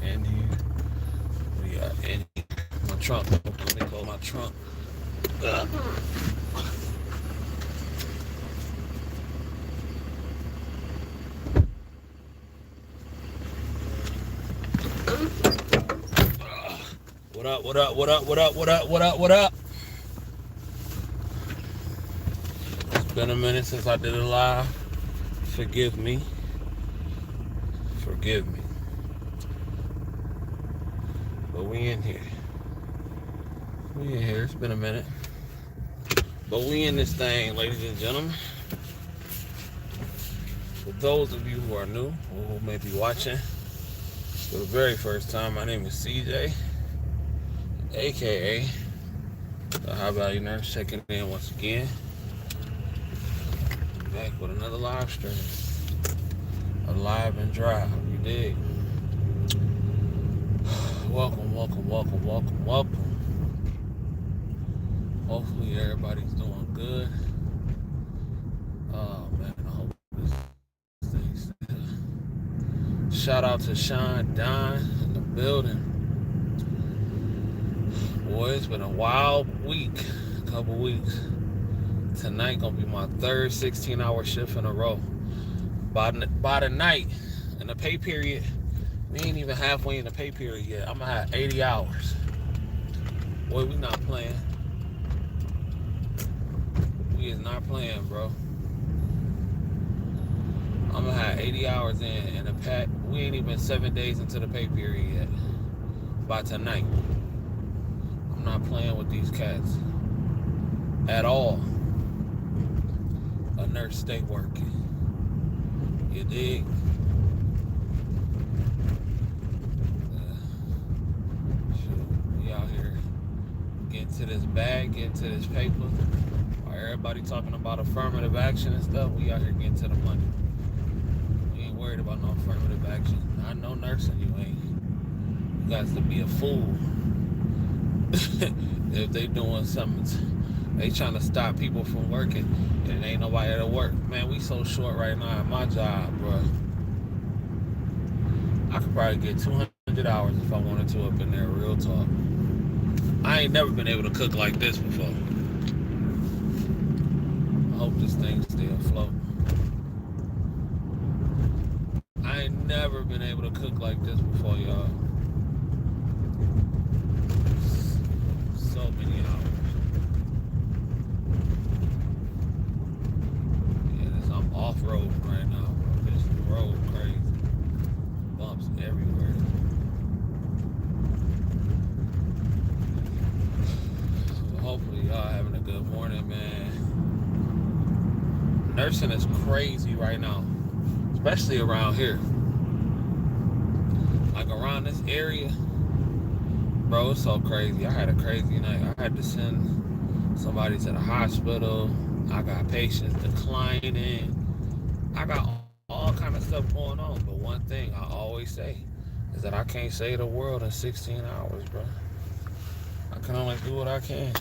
in here. We are in here. My trunk. Let me close my trunk. Ugh. What up? What up? What up? What up? What up? What up? What up? It's been a minute since I did a live. Forgive me. Forgive me. But we in here. We in here. It's been a minute. But we in this thing, ladies and gentlemen. For those of you who are new or who may be watching for the very first time, my name is CJ, aka the High Value Nurse, checking in once again. Back with another live stream. Alive and dry. You dig? Welcome, welcome, welcome, welcome, welcome. Hopefully everybody's doing good. Oh man, I hope this thing's shout out to Sean Don in the building. Boy, it's been a wild week, a couple weeks. Tonight gonna be my third 16-hour shift in a row. By the night, in the pay period, we ain't even halfway in the pay period yet. I'm gonna have 80 hours. Boy, we not playing. We is not playing, bro. I'm gonna have 80 hours in a pack. We ain't even 7 days into the pay period yet. By tonight. I'm not playing with these cats at all. A nurse stay working. You dig? We out here getting to this bag, getting to this paper. While everybody talking about affirmative action and stuff, we out here getting to the money. We ain't worried about no affirmative action. I know nursing you ain't. You got to be a fool. If they doing something, they trying to stop people from working, and ain't nobody at work. Man, we so short right now at my job, bro. I could probably get 200 hours if I wanted to up in there, real talk. I ain't never been able to cook like this before. I hope this thing stay afloat. I ain't never been able to cook like this before, y'all. So many hours. Yeah, I'm off-road right now, bro. This road crazy. Bumps everywhere. So hopefully y'all having a good morning, man. Nursing is crazy right now, especially around here. Like around this area, bro, it's so crazy. I had a crazy night. I had to send somebody to the hospital. I got patients declining. I got all kind of stuff going on. But one thing I always say is that I can't save the world in 16 hours, bro. I can only do what I can.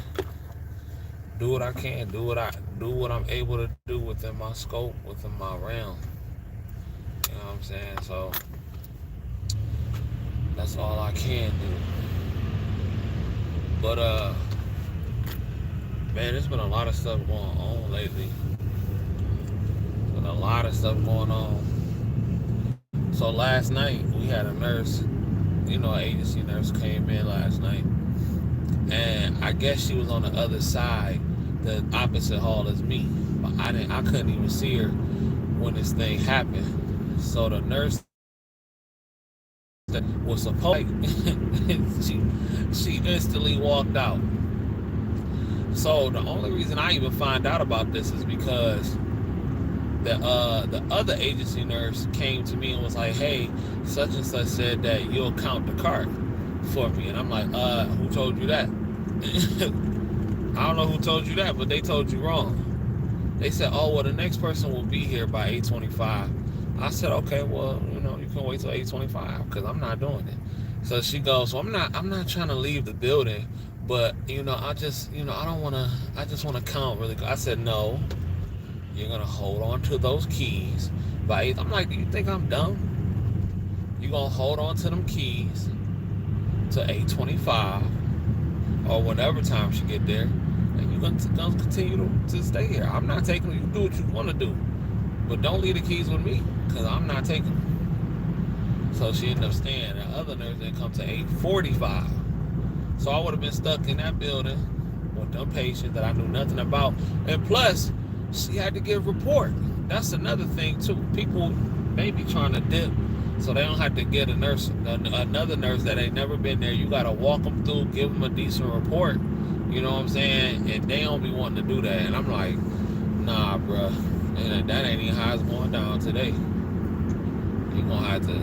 Do what I can. Do what I'm able to do within my scope, within my realm. You know what I'm saying? So that's all I can do. But man, there's been a lot of stuff going on lately. There's been a lot of stuff going on. So last night we had a nurse, an agency nurse came in last night, and I guess she was on the other side, the opposite hall as me. But I couldn't even see her when this thing happened. So the nurse that was supposed she instantly walked out. So the only reason I even find out about this is because the other agency nurse came to me and was like, hey, such and such said that you'll count the cart for me. And I'm like, who told you that? I don't know who told you that, but they told you wrong. They said, oh, well, the next person will be here by 8:25. I said, okay, well, you can wait till 8:25 because I'm not doing it. So she goes, so I'm not trying to leave the building, but I just I just want to count really good. I said, no, you're gonna hold on to those keys by 8. I'm like, do you think I'm dumb? you're going to hold on to them keys to 8:25 or whatever time she get there, and you're going to continue to stay here. I'm not taking them. You do what you want to do, but don't leave the keys with me, because I'm not taking them. So she ended up staying. The other nurse didn't come to 8:45. So I would have been stuck in that building with them patients that I knew nothing about. And plus, she had to give a report. That's another thing too. People may be trying to dip so they don't have to get another nurse that ain't never been there. You got to walk them through, give them a decent report. You know what I'm saying? And they don't be wanting to do that. And I'm like, nah, bruh. And that ain't even how it's going down today. You're going to have to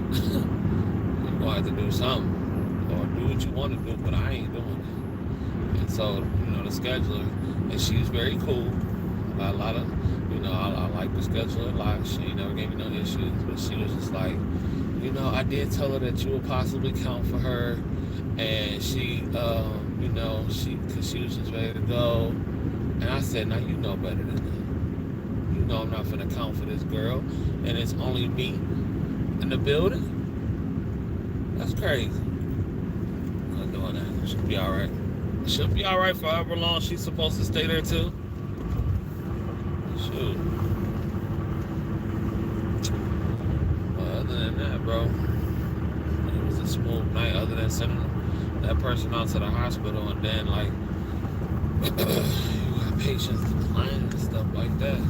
you're going to have to do something. Or do what you want to do, but I ain't doing it. And so, the scheduler, and she's very cool. A lot of, I like the scheduler a lot. She ain't never gave me no issues, but she was just like, I did tell her that you would possibly count for her, and she, because she was just ready to go. And I said, now you know better than that. You know I'm not finna count for this girl, and it's only me in the building. That's crazy. I'm doing that. She'll be all right. She'll be all right for however long she's supposed to stay there too. Shoot. But other than that, bro, it was a smooth night. Other than sending that person out to the hospital, and then like you got patients declining and stuff like that.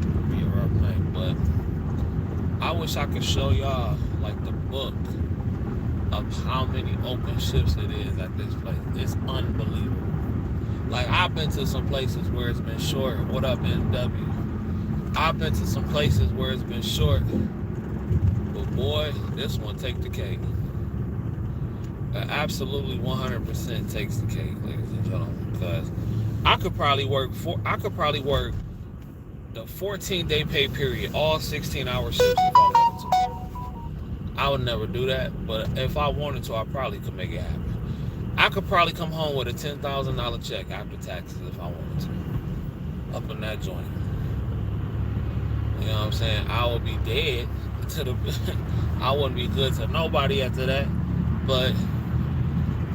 It'd be a rough night, but I wish I could show y'all like the book of how many open shifts it is at this place. It's unbelievable. Like, I've been to some places where it's been short. What up, NW? I've been to some places where it's been short. But boy, this one take the cake. Absolutely 100% takes the cake, ladies and gentlemen. Because I could probably work the 14-day pay period, all 16-hour shifts if I wanted to. I would never do that, but if I wanted to, I probably could make it happen. I could probably come home with a $10,000 check after taxes if I wanted to. Up in that joint. You know what I'm saying? I would be dead I wouldn't be good to nobody after that. But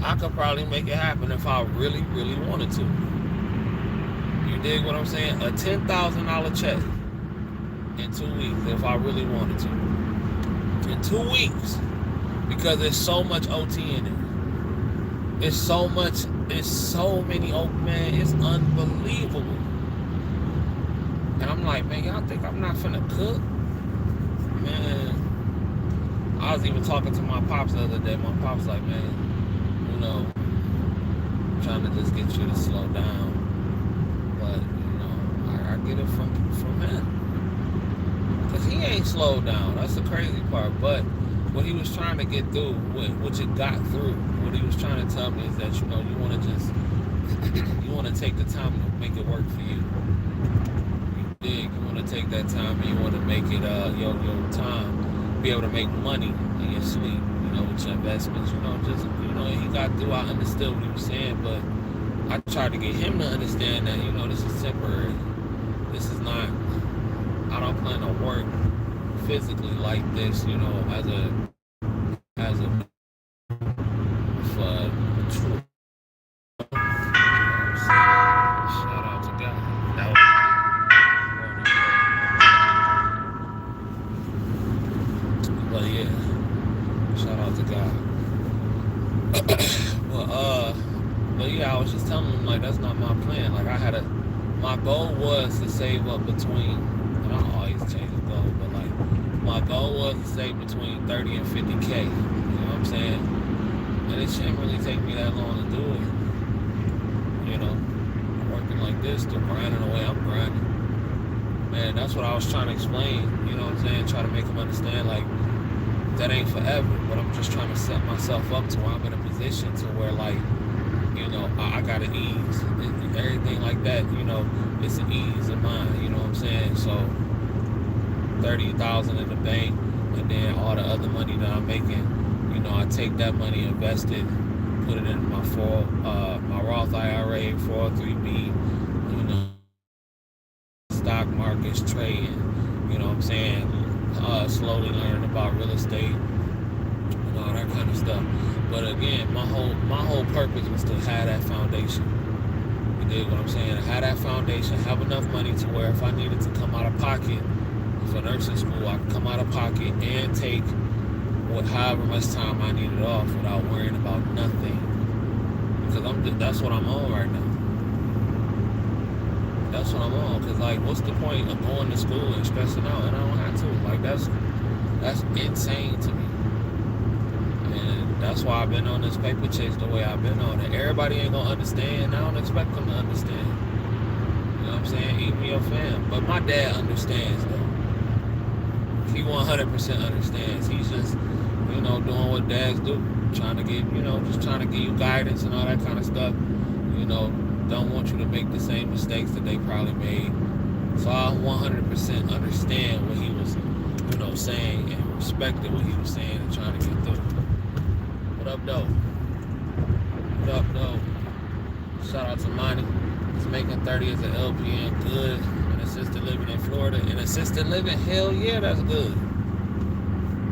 I could probably make it happen if I really, really wanted to. You dig what I'm saying? A $10,000 check in 2 weeks if I really wanted to. In 2 weeks. Because there's so much OT in it. It's so many open, man. It's unbelievable. And I'm like, man, y'all think I'm not finna cook? Man, I was even talking to my pops the other day. My pops like, man, I'm trying to just get you to slow down. But, I get it from him. Because he ain't slowed down. That's the crazy part. But what he was trying to get through, which it got through, what he was trying to tell me is that, you want to just, you want to take the time to make it work for you. You dig? You want to take that time and you want to make it, your time, be able to make money in your sleep, with your investments, he got through. I understood what he was saying, but I tried to get him to understand that, this is temporary. This is not, I don't plan to work physically like this, as a for true. Shout out to God. That was but yeah, shout out to God. But yeah, I was just telling him like that's not my plan. Like my goal was to save up between, and I don't always change the goal, but like my goal was to save between 30 and 50K. You know what I'm saying? And it shouldn't really take me that long to do it. Working like this, still grinding the way I'm grinding. Man, that's what I was trying to explain. You know what I'm saying? Try to make them understand like that ain't forever, but I'm just trying to set myself up to where I'm in a position to where like, I gotta ease and everything like that. It's an ease of mind. You know what I'm saying? So 30,000 in the bank, and then all the other money that I'm making, I take that money, invest it, put it in my Roth IRA, 403B, stock markets, trading. You know what I'm saying? slowly learning about real estate and all that kind of stuff. But again, my whole purpose was to have that foundation. You dig what I'm saying? Have that foundation, have enough money to where if I needed to come out of pocket for nursing school, I could come out of pocket and take however much time I needed off without worrying about nothing. Because that's what I'm on right now. That's what I'm on. Cause like, what's the point of going to school and stressing out and I don't have to? Like that's insane to me. And that's why I've been on this paper chase the way I've been on it. Everybody ain't gonna understand. I don't expect them to understand. You know what I'm saying? Even your fam. But my dad understands though. He 100% understands. He's just, doing what dads do. Trying to get, just trying to give you guidance and all that kind of stuff. Don't want you to make the same mistakes that they probably made. So I 100% understand what he was, saying and respected what he was saying and trying to get through. What up, though? What up, though? Shout out to Monty. He's making 30 as an LPN. Good. And assisted living in Florida. And assisted living, hell yeah, that's good.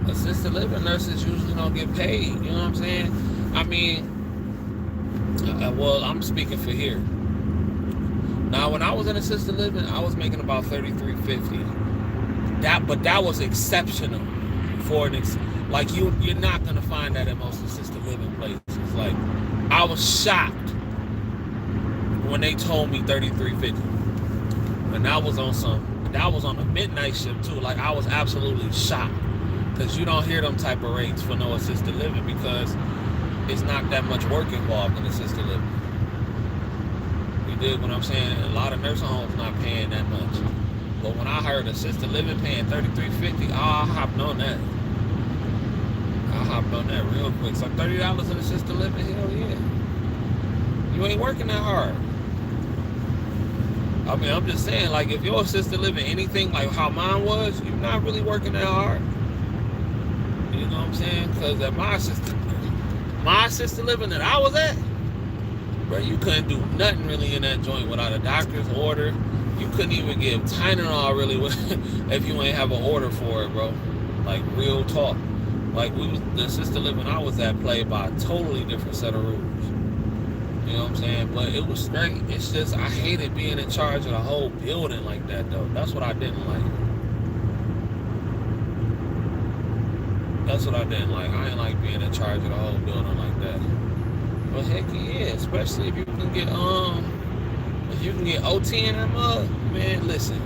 Assisted living nurses usually don't get paid. You know what I'm saying? I mean, well, I'm speaking for here. Now, when I was in assisted living, I was making about $33.50. But that was exceptional for like you're not gonna find that in most assisted living places. Like, I was shocked when they told me $33.50. And that was on a midnight shift too. Like, I was absolutely shocked because you don't hear them type of rates for no assisted living because it's not that much work involved in assisted living. You dig what I'm saying? A lot of nursing homes not paying that much. But when I heard assisted living paying $33.50, I hopped on that. I hopped on that real quick. So $30 in assisted living, hell yeah. You ain't working that hard. I mean, I'm just saying, like, if your assisted living anything like how mine was, you're not really working that hard. You know what I'm saying? Because at my assisted living that I was at, bro, you couldn't do nothing really in that joint without a doctor's order. You couldn't even give Tylenol really if you ain't have an order for it, bro. Like, real talk. Like, the assisted living I was at played by a totally different set of rules. You know what I'm saying? But it was great. It's just, I hated being in charge of the whole building like that, though. That's what I didn't like. That's what I didn't like. I ain't like being in charge of the whole building like that. But heck yeah, especially if you can get OT in that mug, man, listen.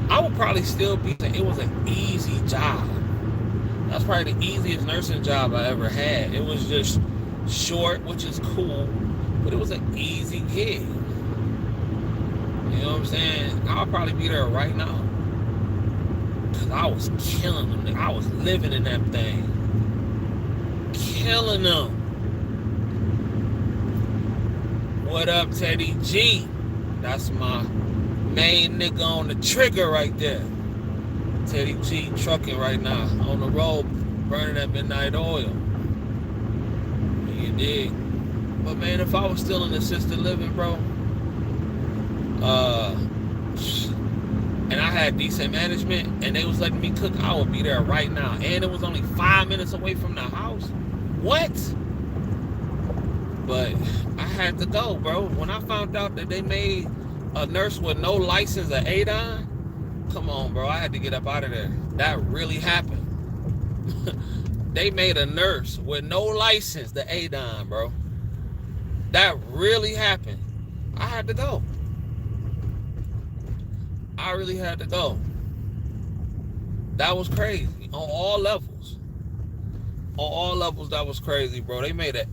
I would probably still be saying it was an easy job. That's probably the easiest nursing job I ever had. It was just short, which is cool, but it was an easy gig. You know what I'm saying? I'll probably be there right now. Cause I was killing them. I was living in that thing. Killing them. What up, Teddy G? That's my main nigga on the trigger right there. Teddy G trucking right now. On the road, burning that midnight oil. You dig? But man, if I was still in assisted living, bro, and I had decent management and they was letting me cook, I would be there right now. And it was only 5 minutes away from the house. What? But I had to go, bro. When I found out that they made a nurse with no license an ADON, come on, bro. I had to get up out of there. That really happened. They made a nurse with no license the ADON, bro. That really happened. I had to go. I really had to go. That was crazy on all levels. On all levels, that was crazy, bro. They made a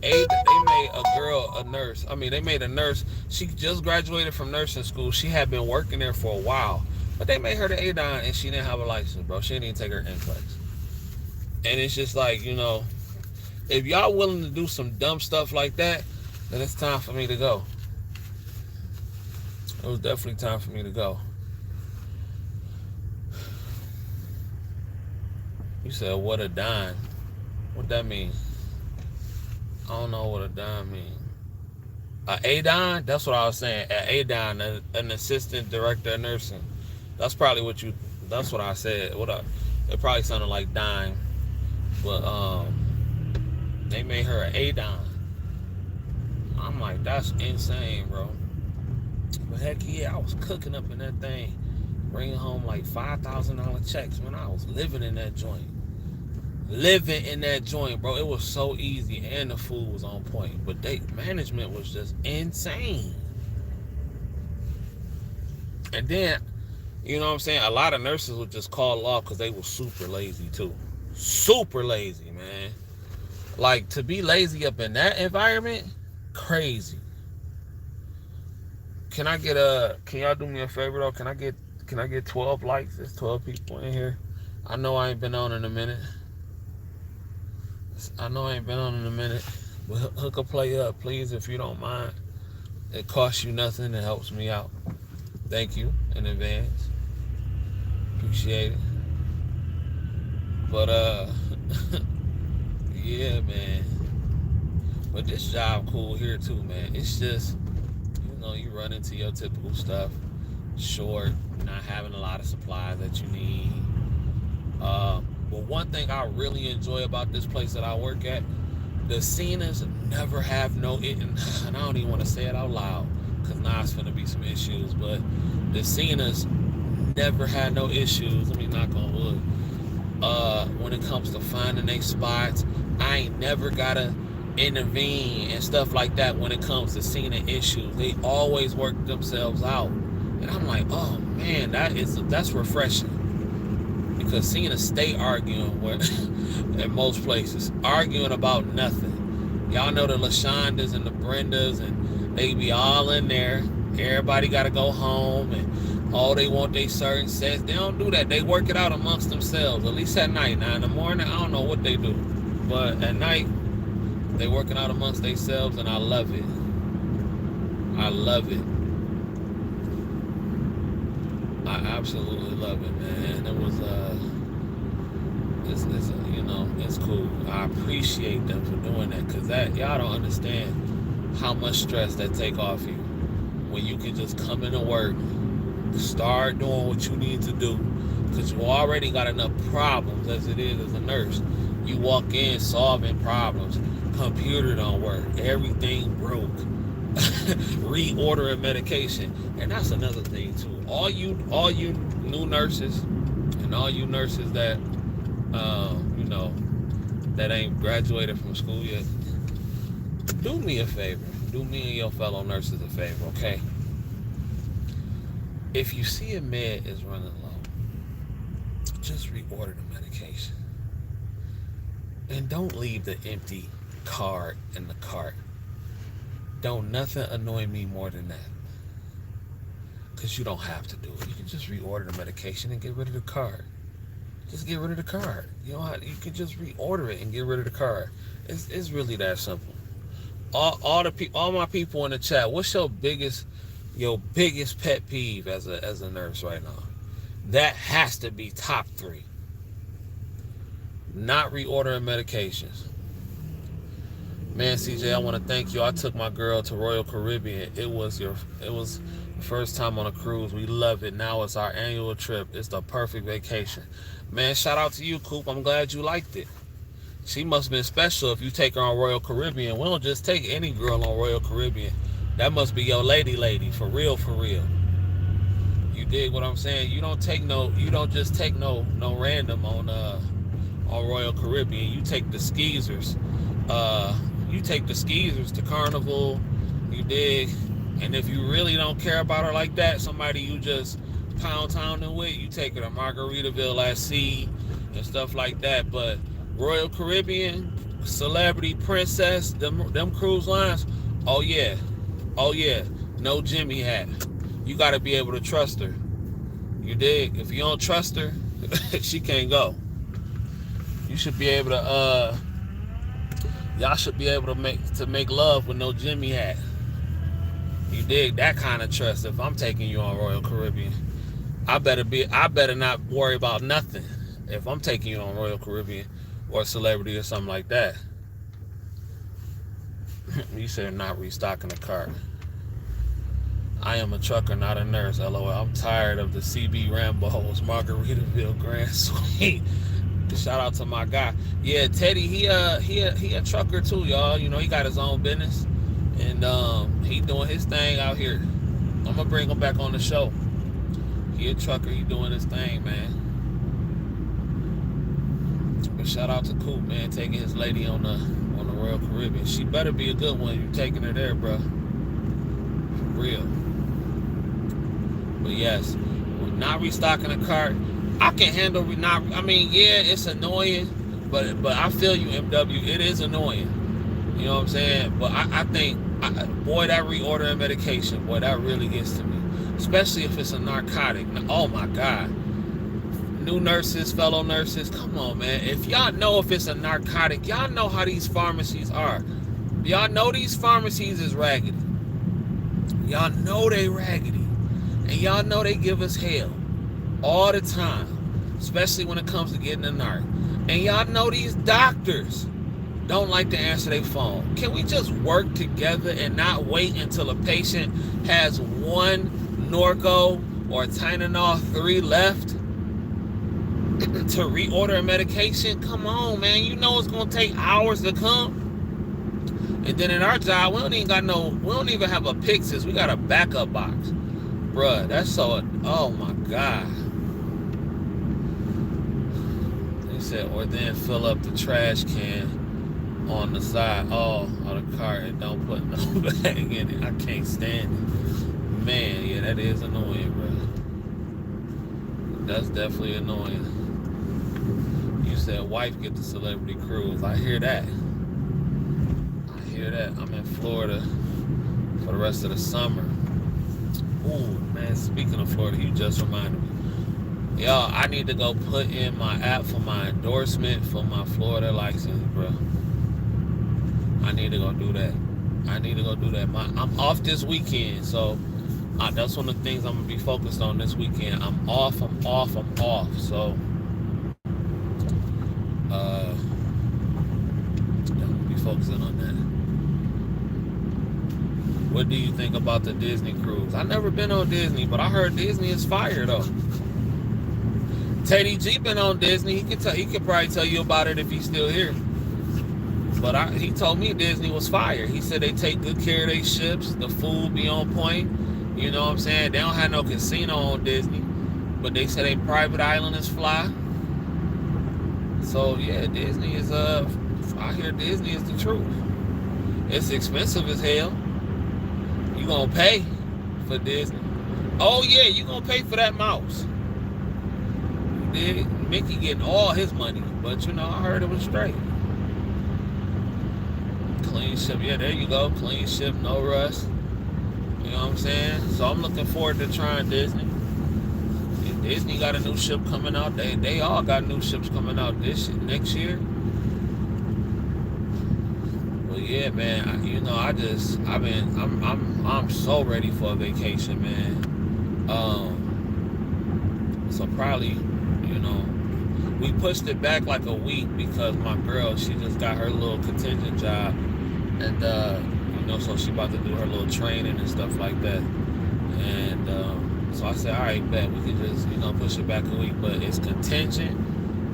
girl a nurse. I mean, they made a nurse. She just graduated from nursing school. She had been working there for a while, but they made her the ADON and she didn't have a license, bro. She didn't even take her NCLEX. And it's just like, if y'all willing to do some dumb stuff like that, then it's time for me to go. It was definitely time for me to go. You said, what a dime? What that mean? I don't know what a dime mean. A ADON? That's what I was saying. A ADON, an assistant director of nursing. That's probably what you That's what I said. It probably sounded like dime, but they made her an A dime. I'm like, that's insane, bro. But heck yeah, I was cooking up in that thing, bringing home like $5,000 checks when I was living in that joint. Living in that joint, bro. It was so easy, and the food was on point. But management was just insane. And then, you know what I'm saying? A lot of nurses would just call off because they were super lazy too. Super lazy, man. Like, to be lazy up in that environment, crazy. Can y'all do me a favor though? Can I get 12 likes? There's 12 people in here. I know I ain't been on in a minute. But hook a play up, please, if you don't mind. It costs you nothing. It helps me out. Thank you in advance. Appreciate it. But yeah, man. But this job cool here too, man. It's just, you run into your typical stuff. Short, not having a lot of supplies that you need. But one thing I really enjoy about this place that I work at, the Cenas never have and I don't even want to say it out loud because now it's gonna be some issues, but the Cenas never had no issues. Let me knock on wood. When it comes to finding their spots, I ain't never gotta intervene and stuff like that when it comes to Cena issues. They always work themselves out. And I'm like, oh man, that's refreshing. Because Cena stay arguing at most places, arguing about nothing. Y'all know the LaShondas and the Brendas, and they be all in there. Everybody got to go home, and all they want they certain sets. They don't do that. They work it out amongst themselves, at least at night. Now in the morning, I don't know what they do, but at night, they working out amongst themselves, and I love it. I love it. I absolutely love it, man. It was it's cool. I appreciate them for doing that, because y'all don't understand how much stress that take off you when you can just come into work, start doing what you need to do, because you already got enough problems as it is as a nurse. You walk in solving problems, computer don't work, everything broke. Reordering medication. And that's another thing too. All you new nurses and all you nurses that that ain't graduated from school yet, do me a favor. Do me and your fellow nurses a favor, okay? If you see a med is running low, just reorder the medication. And don't leave the empty card in the cart. Don't nothing annoy me more than that. Because you don't have to do it. You can just reorder the medication and get rid of the card. Just get rid of the card. You can just reorder it and get rid of the card. It's really that simple. All my people in the chat, what's your biggest pet peeve as a nurse right now? That has to be top 3. Not reordering medications. Man, CJ, I want to thank you. I took my girl to Royal Caribbean. It was the first time on a cruise. We love it. Now it's our annual trip. It's the perfect vacation. Man, shout out to you, Coop. I'm glad you liked it. She must have been special if you take her on Royal Caribbean. We don't just take any girl on Royal Caribbean. That must be your lady, for real, for real. You dig what I'm saying? You don't just take no random on Royal Caribbean. You take the skeezers. You take the skeezers to Carnival. You dig? And if you really don't care about her like that, somebody you just pound-towning with, you take her to Margaritaville at sea and stuff like that. But Royal Caribbean, Celebrity, Princess, them cruise lines, oh yeah, no Jimmy hat. You got to be able to trust her. You dig? If you don't trust her, she can't go. You should be able to, y'all should be able to make love with no Jimmy hat. You dig? That kind of trust. If I'm taking you on Royal Caribbean, I better not worry about nothing if I'm taking you on Royal Caribbean or Celebrity or something like that. You said not restocking the cart. I am a trucker, not a nurse. LOL. I'm tired of the CB Rambos, Margaritaville Grand Suite. Shout out to my guy. Yeah, Teddy. He a trucker too, y'all. You know, he got his own business, and he doing his thing out here. I'm gonna bring him back on the show. He a trucker. He doing his thing, man. But shout out to Coop, man, taking his lady on the Royal Caribbean. She better be a good one. You taking her there, bro. For real. But yes, not restocking a cart. I can handle not. I mean, yeah, it's annoying, but I feel you, MW. It is annoying. You know what I'm saying? But I think, boy, that reordering medication, boy, that really gets to me. Especially if it's a narcotic. Oh my God. New nurses, fellow nurses, come on, man. If y'all know if it's a narcotic, y'all know how these pharmacies are. Y'all know these pharmacies is raggedy. Y'all know they raggedy. And y'all know they give us hell all the time, especially when it comes to getting a narc. And y'all know these doctors don't like to answer their phone. Can we just work together and not wait until a patient has one Norco or Tylenol 3 left to reorder a medication? Come on, man. You know it's gonna take hours to come. And then in our job, we don't even have a Pyxis. We got a backup box. Bruh, that's so, oh my God. He said, or then fill up the trash can on the side, on the cart, and don't put no bag in it. I can't stand it. Man, yeah, that is annoying, bro. That's definitely annoying. You said wife get the celebrity cruise. I hear that. I'm in Florida for the rest of the summer. Ooh, man, speaking of Florida, you just reminded me. Y'all, I need to go put in my app for my endorsement for my Florida license, bro. I need to go do that. I'm off this weekend, so that's one of the things I'm going to be focused on this weekend. I'm off. So, I'm going to be focusing on that. What do you think about the Disney cruise? I've never been on Disney, but I heard Disney is fire, though. Teddy G been on Disney. He could probably tell you about it if he's still here. But he told me Disney was fire. He said they take good care of their ships. The food be on point. You know what I'm saying? They don't have no casino on Disney. But they say they private island is fly. So, yeah, Disney is, I hear Disney is the truth. It's expensive as hell. You gonna pay for Disney. Oh yeah, you gonna pay for that mouse. You dig? Mickey getting all his money, but you know, I heard it was straight. Clean ship, yeah, there you go. Clean ship, no rust. You know what I'm saying? So I'm looking forward to trying Disney. And Disney got a new ship coming out. They all got new ships coming out next year. Yeah, man. I'm so ready for a vacation, man. So probably, we pushed it back like a week because my girl, she just got her little contingent job, and so she about to do her little training and stuff like that. And so I said, all right, bet we could just push it back a week, but it's contingent.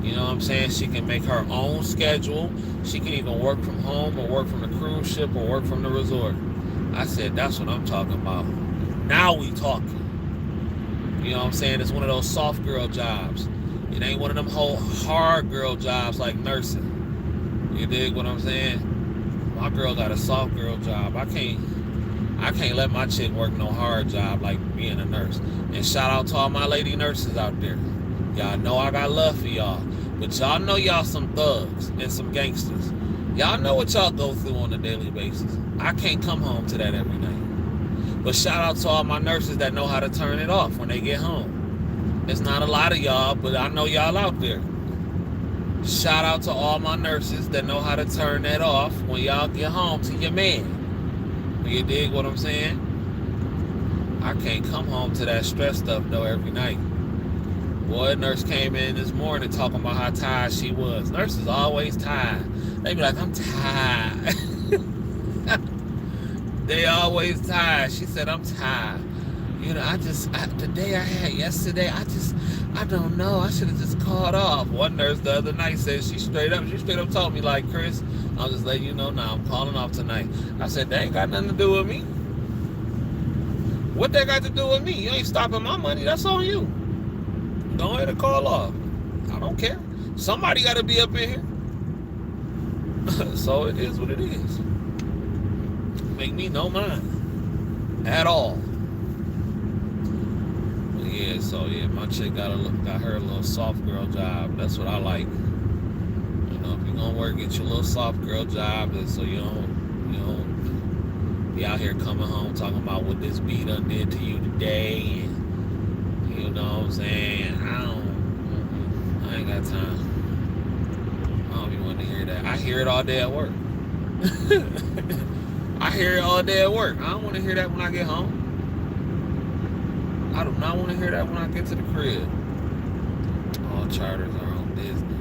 You know what I'm saying? She can make her own schedule. She can even work from home or work from the cruise ship or work from the resort. I said, that's what I'm talking about. Now we talking. You know what I'm saying? It's one of those soft girl jobs. It ain't one of them whole hard girl jobs like nursing. You dig what I'm saying? My girl got a soft girl job. I can't let my chick work no hard job like being a nurse. And shout out to all my lady nurses out there. Y'all know I got love for y'all. But y'all know y'all some thugs and some gangsters. Y'all know what y'all go through on a daily basis. I can't come home to that every night. But shout out to all my nurses that know how to turn it off when they get home. There's not a lot of y'all, but I know y'all out there. Shout out to all my nurses that know how to turn that off when y'all get home to your man. You dig what I'm saying? I can't come home to that stress stuff though every night. Boy, a nurse came in this morning talking about how tired she was. Nurses always tired. They be like, I'm tired. They always tired. She said, I'm tired. The day I had yesterday, I don't know. I should have just called off. One nurse the other night said she straight up told me, like, Chris, I'll just let you know now, I'm calling off tonight. I said, that ain't got nothing to do with me. What that got to do with me? You ain't stopping my money. That's on you. Go ahead and call off. I don't care. Somebody got to be up in here. So it is what it is. Make me no mind at all. But yeah, so yeah, my chick got her a little soft girl job. That's what I like. You know, if you're gonna work, get your little soft girl job, so you don't be out here coming home talking about what this beat done did to you today, and you know what I'm saying. I ain't got time. I don't even want to hear that. I hear it all day at work. I hear it all day at work. I don't want to hear that when I get home. I do not want to hear that when I get to the crib. All charters are on Disney.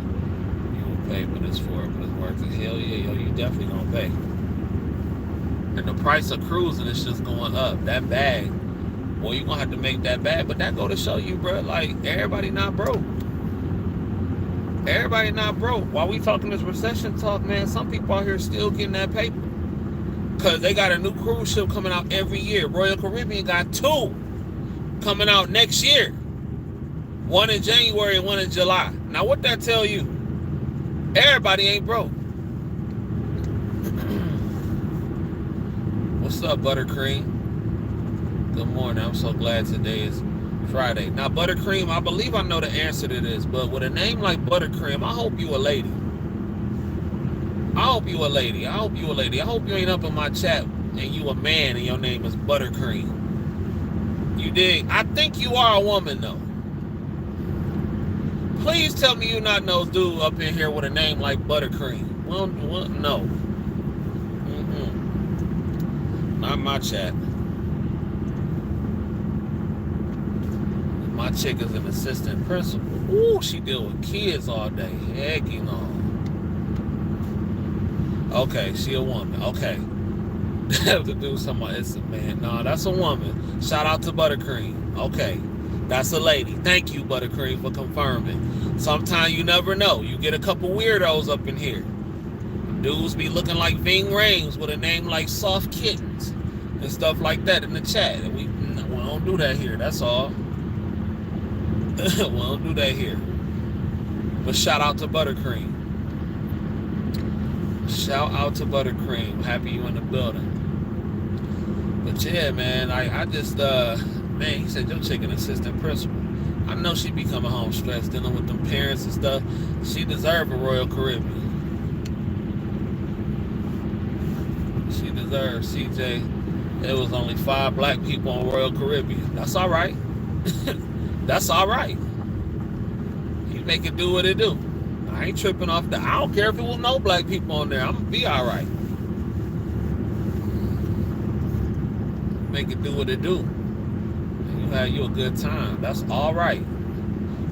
You will pay when it's for it, but it's worth it. Hell yeah, yo, you definitely gonna pay. And the price of cruising is just going up. That bag, well, you gonna have to make that bag. But that go to show you, bro, like, everybody not broke. Everybody not broke. While we talking this recession talk, man, some people out here still getting that paper. Because they got a new cruise ship coming out every year. Royal Caribbean got 2 coming out next year. One in January and one in July. Now, what that tell you? Everybody ain't broke. What's up, Buttercream? Good morning. I'm so glad today is Friday. Now, Buttercream, I believe I know the answer to this, but with a name like Buttercream, I hope you a lady. I hope you a lady. I hope you ain't up in my chat and you a man and your name is Buttercream. You dig? I think you are a woman, though. Please tell me you're not no dude up in here with a name like Buttercream. Well, no. Not my chat. My chick is an assistant principal. Ooh, she deal with kids all day. Heck, you know. Okay, she a woman. Okay. Have to do something. It's a man. No, that's a woman. Shout out to Buttercream. Okay. That's a lady. Thank you, Buttercream, for confirming. Sometimes you never know. You get a couple weirdos up in here. Dudes be looking like Ving Rhames with a name like Soft Kittens and stuff like that in the chat. We don't do that here. That's all. We don't do that here. But shout out to Buttercream. Shout out to Buttercream. Happy you in the building. But yeah, man, I just, man, he said your chicken assistant principal. I know she be coming home stressed, dealing with them parents and stuff. She deserve a Royal Caribbean. She deserves, CJ. There was only 5 black people on Royal Caribbean. That's all right. That's all right. You make it do what it do. I ain't tripping off that. I don't care if it was no black people on there. I'm gonna be all right. Make it do what it do. And you have you a good time. That's all right.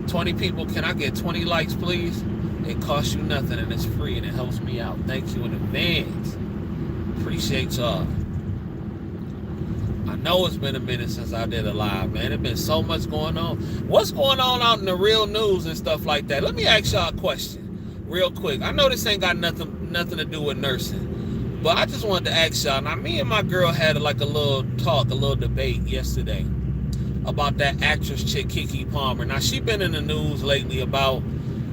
20 people. Can I get 20 likes, please? It costs you nothing and it's free and it helps me out. Thank you in advance. Appreciate y'all. I know it's been a minute since I did a live, man. There's been so much going on. What's going on out in the real news and stuff like that? Let me ask y'all a question real quick. I know this ain't got nothing to do with nursing, but I just wanted to ask y'all. Now, me and my girl had like a little talk, a little debate yesterday about that actress chick, Keke Palmer. Now, she been in the news lately about,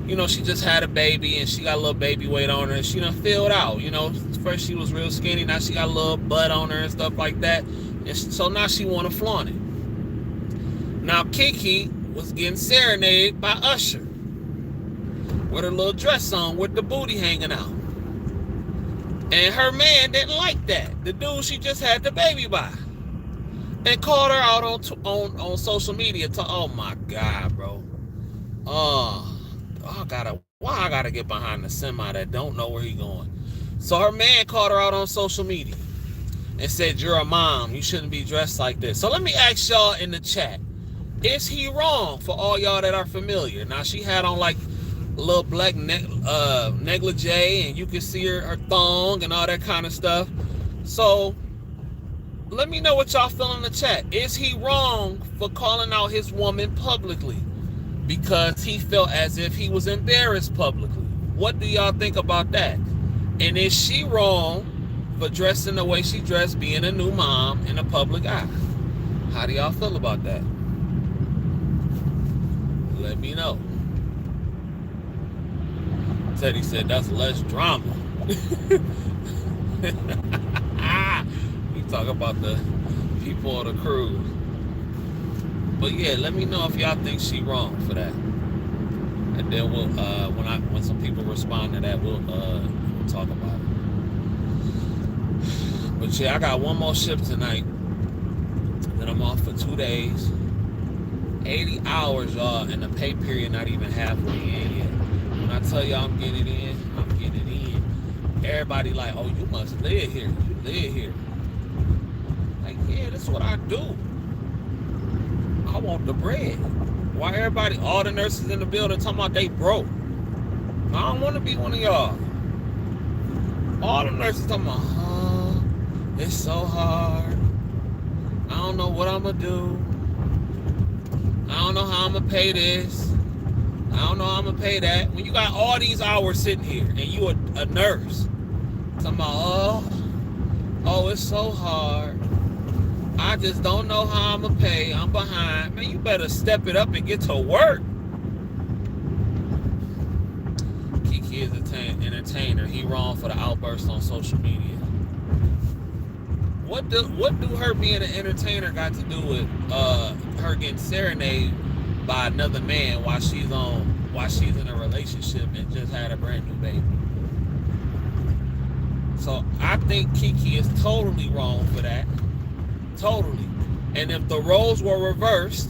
you know, she just had a baby and she got a little baby weight on her and she done filled out. You know, first she was real skinny, now she got a little butt on her and stuff like that. And so now she want to flaunt it. Now Keke was getting serenaded by Usher with her little dress on with the booty hanging out. And her man didn't like that. The dude she just had the baby by. And called her out on social media. Oh my God, bro. Why I gotta get behind the semi that don't know where he going. So her man called her out on social media and said, you're a mom, you shouldn't be dressed like this. So let me ask y'all in the chat, is he wrong? For all y'all that are familiar. Now, she had on like a little black negligee and you can see her thong and all that kind of stuff. So let me know what y'all feel in the chat. Is he wrong for calling out his woman publicly because he felt as if he was embarrassed publicly? What do y'all think about that? And is she wrong for dressing the way she dressed, being a new mom in a public eye? How do y'all feel about that? Let me know. Teddy said that's less drama. We talk about the people on the cruise. But yeah, let me know if y'all think she wrong for that. And then we'll when some people respond to that, we'll talk about it. But yeah, I got one more shift tonight. Then I'm off for 2 days. 80 hours, y'all, and the pay period not even halfway in yet. When I tell y'all I'm getting it in, I'm getting it in. Everybody like, oh, you must live here. You live here. Like, yeah, that's what I do. I want the bread. Why everybody, all the nurses in the building talking about they broke? I don't want to be one of y'all. All the nurses talking about, it's so hard. I don't know what I'm going to do. I don't know how I'm going to pay this. I don't know how I'm going to pay that. When you got all these hours sitting here and you a nurse, talking about, oh, it's so hard. I just don't know how I'm going to pay. I'm behind. Man, you better step it up and get to work. Kiki is an entertainer. He wrong for the outburst on social media. What do her being an entertainer got to do with her getting serenaded by another man while she's in a relationship and just had a brand new baby? So I think Kiki is totally wrong for that. Totally. And if the roles were reversed,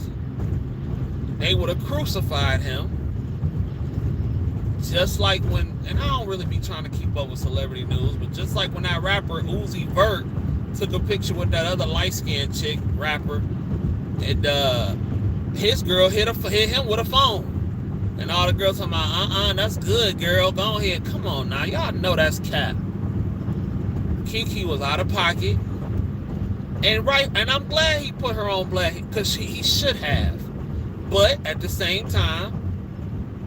they would have crucified him. Just like when, and I don't really be trying to keep up with celebrity news, but just like when that rapper Uzi Vert took a picture with that other light-skinned chick rapper, and his girl hit him with a phone. And all the girls talking about, that's good, girl. Go ahead. Come on now. Y'all know that's cap. Kiki was out of pocket. And I'm glad he put her on black, because he should have. But at the same time,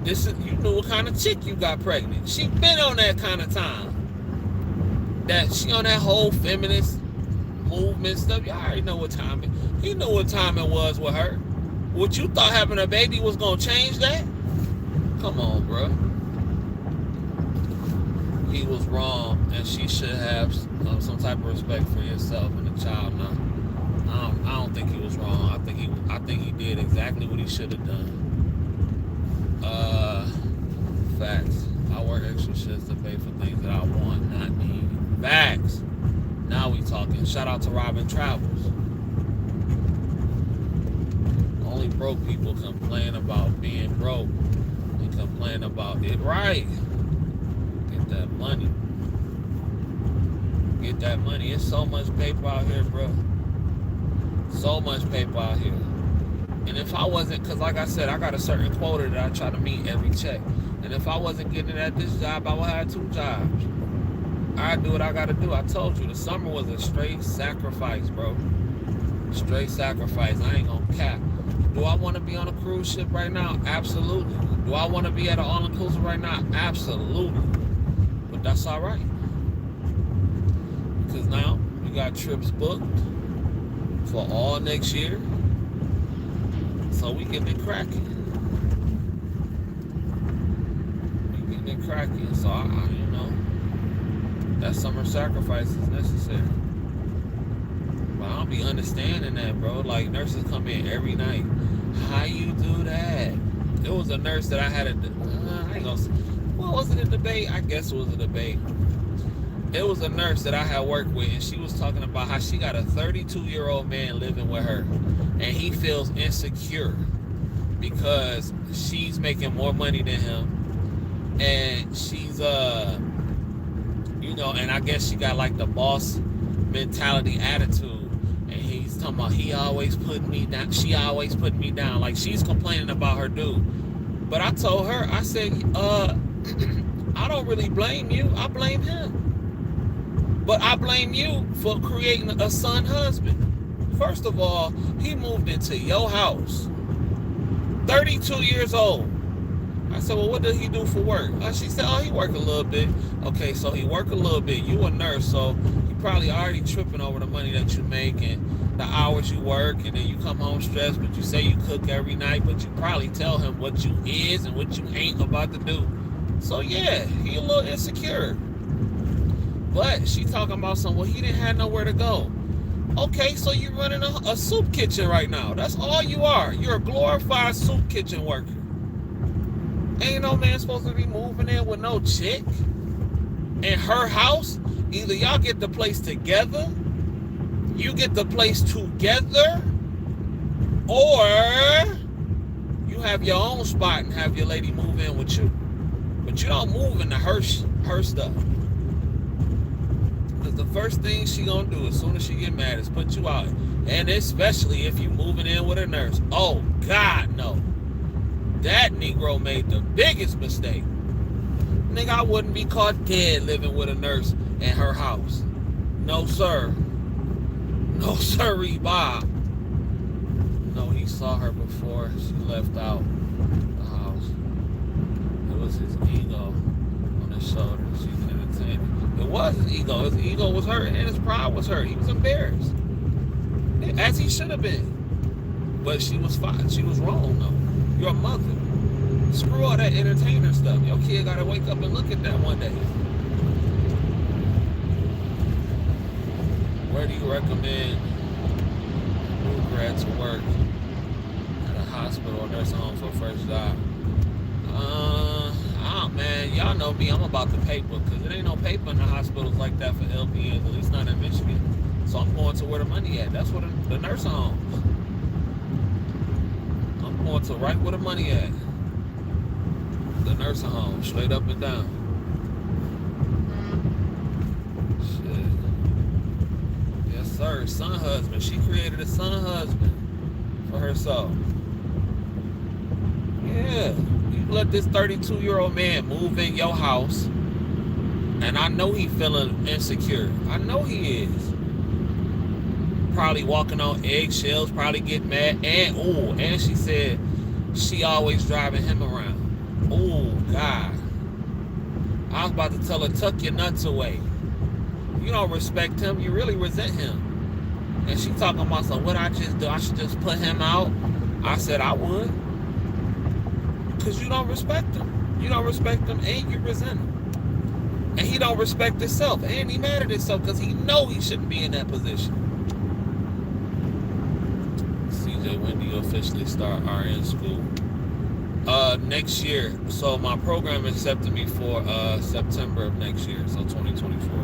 you knew what kind of chick you got pregnant. She been on that kind of time. That she on that whole feminist movement stuff. Y'all already know what time it. He knew what time it was with her. What you thought having a baby was gonna change that? Come on, bro. He was wrong, and she should have some type of respect for yourself and the child. Now, I don't think he was wrong. I think he did exactly what he should have done. Facts. I work extra shifts to pay for things that I want, not need. Facts. Now we talking. Shout out to Robin Travels. Only broke people complain about being broke and complain about it. Right. Get that money. Get that money. It's so much paper out here, bro. So much paper out here. And if I wasn't, because like I said, I got a certain quota that I try to meet every check. And if I wasn't getting it at this job, I would have 2 jobs. I do what I got to do. I told you, the summer was a straight sacrifice, bro. Straight sacrifice. I ain't gonna cap. Do I want to be on a cruise ship right now? Absolutely. Do I want to be at an all-inclusive right now? Absolutely. But that's all right. Because now we got trips booked for all next year. So we getting it cracking. Cracking, so that summer sacrifice is necessary. But I don't be understanding that, bro. Like, nurses come in every night. How you do that? There was a nurse that I had what was it, a debate? I guess it was a debate. It was a nurse that I had worked with, and she was talking about how she got a 32-year-old man living with her, and he feels insecure because she's making more money than him. And she's, and I guess she got like the boss mentality attitude. And he's talking about, he always put me down. She always put me down. Like, she's complaining about her dude. But I told her, I said, I don't really blame you. I blame him. But I blame you for creating a son husband. First of all, he moved into your house, 32 years old. I said, well, what does he do for work? She said, oh, he work a little bit. Okay, so he work a little bit. You a nurse, so you probably already tripping over the money that you make and the hours you work, and then you come home stressed, but you say you cook every night, but you probably tell him what you is and what you ain't about to do. So yeah, he a little insecure. But she talking about something, well, he didn't have nowhere to go. Okay, so you're running a soup kitchen right now. That's all you are. You're a glorified soup kitchen worker. Ain't no man supposed to be moving in with no chick in her house. Either y'all get the place together, you get the place together, or you have your own spot and have your lady move in with you. But you don't move into her stuff. Because the first thing she gonna do as soon as she get mad is put you out. And especially if you moving in with a nurse. Oh, God, no. That Negro made the biggest mistake. Nigga, I wouldn't be caught dead living with a nurse in her house. No, sir. No, sirree, Bob. No, he saw her before she left out the house. It was his ego on his shoulder. She's entertaining. It was his ego. His ego was hurt and his pride was hurt. He was embarrassed. As he should have been. But she was fine. She was wrong, though. Your mother. Screw all that entertainer stuff. Your kid gotta wake up and look at that one day. Where do you recommend new grad to work? At a hospital or nursing home for a first job? Man, y'all know me. I'm about the paper, because it ain't no paper in the hospitals like that for LPNs, at least not in Michigan. So I'm going to where the money at. That's where the nursing homes. I'm going to right where the money at. The nursing home, straight up and down. Shit. Yes, sir. Son husband. She created a son husband for herself. Yeah. You let this 32-year-old man move in your house, and I know he feeling insecure. I know he is. Probably walking on eggshells, probably get mad, and she said she always driving him around. Oh, God. I was about to tell her, tuck your nuts away. You don't respect him, you really resent him. And she talking about something, what I just do, I should just put him out. I said I would. Because you don't respect him. You don't respect him and you resent him. And he don't respect himself. And he mad at himself because he know he shouldn't be in that position. CJ, when do you officially start RN school? Next year. So my program accepted me for September of next year, so 2024.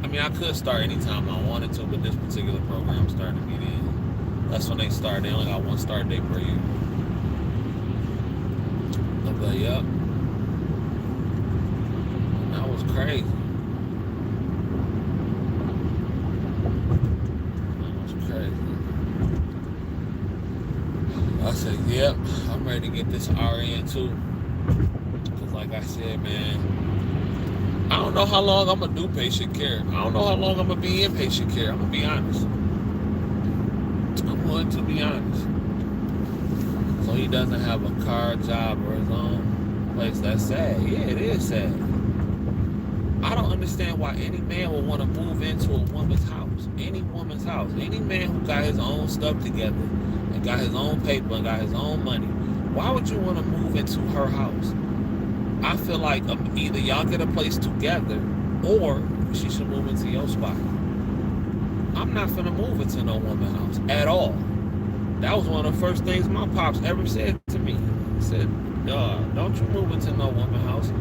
I mean, I could start anytime I wanted to, but this particular program started me then. That's when they start. They only got one start date per year. But yep, that was crazy. That was crazy. I said, yep, I'm ready to get this RN too. Because like I said, man, I don't know how long I'm going to do patient care. I don't know how long I'm going to be in patient care. I'm going to be honest. I'm going to be honest. So he doesn't have a car, job, or his own place. That's sad. Yeah, it is sad. I don't understand why any man would want to move into a woman's house. Any woman's house. Any man who got his own stuff together and got his own paper and got his own money. Why would you want to move into her house? I feel like either y'all get a place together or she should move into your spot. I'm not finna move into no woman's house at all. That was one of the first things my pops ever said to me. He said, don't you move into no woman's house.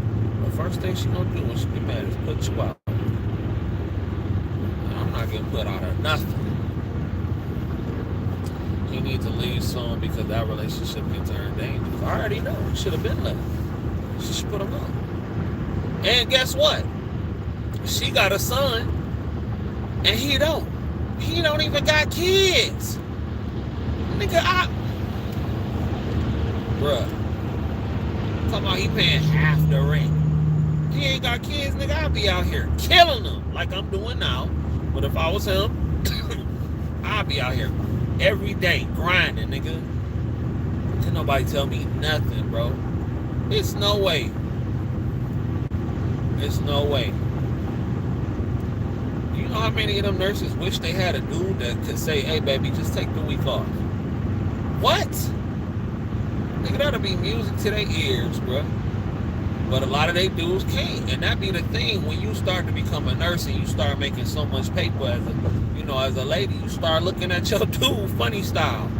The first thing she gonna do when she get mad is put you out. And I'm not getting put out of nothing. You need to leave soon because that relationship can turn dangerous. I already know. You should have been left. She should put him out. And guess what? She got a son and he don't. He don't even got kids. Nigga, bruh. Talking about he paying half the rent. He ain't ain't got kids, nigga, I'd be out here killing them like I'm doing now. But if I was him, I'd be out here every day grinding, nigga. Can't nobody tell me nothing, bro. It's no way. It's no way. You know how many of them nurses wish they had a dude that could say, hey, baby, just take the week off? What? Nigga, that'll be music to their ears, bro. But a lot of they dudes can't. And that be the thing, when you start to become a nurse and you start making so much paper as a lady, you start looking at your dude funny style.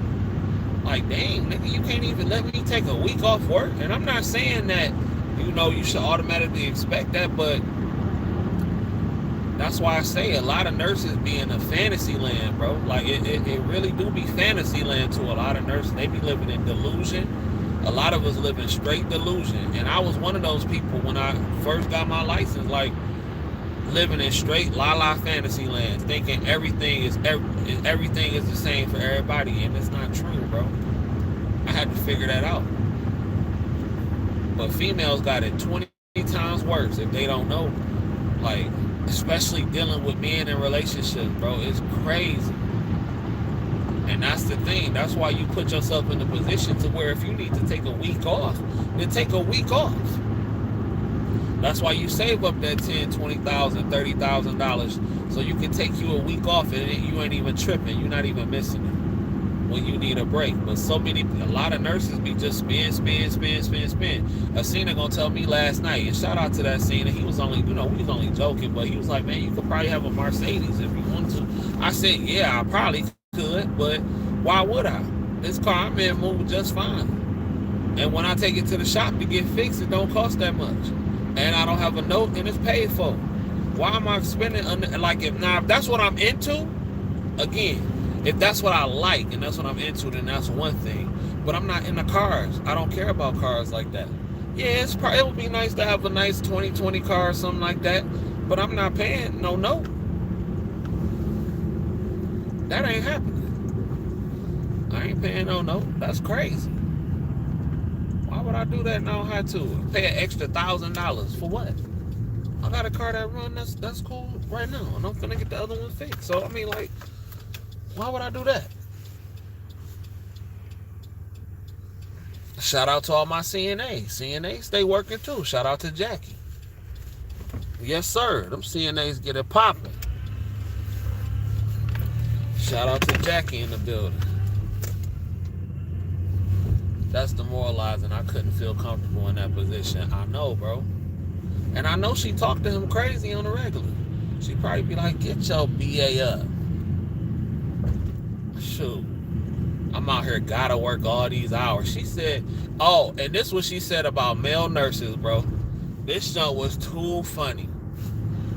Like, dang, nigga, you can't even let me take a week off work. And I'm not saying that, you should automatically expect that, but that's why I say a lot of nurses be in a fantasy land, bro. Like, it really do be fantasy land to a lot of nurses. They be living in delusion. A lot of us live in straight delusion. And I was one of those people when I first got my license, like, living in straight la-la fantasy land, thinking everything is the same for everybody, and it's not true, bro. I had to figure that out. But females got it 20 times worse if they don't know. Like, especially dealing with men in relationships, bro. It's crazy. And that's the thing. That's why you put yourself in a position to where if you need to take a week off, then take a week off. That's why you save up that $10,000, $20,000, $30,000 so you can take you a week off and you ain't even tripping. You're not even missing it when you need a break. But a lot of nurses be just spend. Asina gonna tell me last night, and shout out to that Asina. He was only, we was only joking, but he was like, man, you could probably have a Mercedes if you wanted to. I said, yeah, I probably could, but why would I? This car I'm in moves just fine. And when I take it to the shop to get fixed, it don't cost that much. And I don't have a note, and it's paid for. Why am I spending? If that's what I'm into, again, if that's what I like and that's what I'm into, then that's one thing. But I'm not into cars. I don't care about cars like that. Yeah, it would be nice to have a nice 2020 car or something like that, but I'm not paying no note. That ain't happening. I ain't paying no note. That's crazy. Why would I do that and I don't have to? Pay an extra $1,000 for what? I got a car that runs, that's cool right now, and I'm gonna get the other one fixed. So, I mean, like, why would I do that? Shout out to all my CNAs. CNAs stay working too. Shout out to Jackie. Yes, sir. Them CNAs get it popping. Shout out to Jackie in the building. That's demoralizing. I couldn't feel comfortable in that position. I know, bro. And I know she talked to him crazy on the regular. She probably be like, get your BA up. Shoot. I'm out here, gotta work all these hours. She said, oh, and this is what she said about male nurses, bro. This junk was too funny.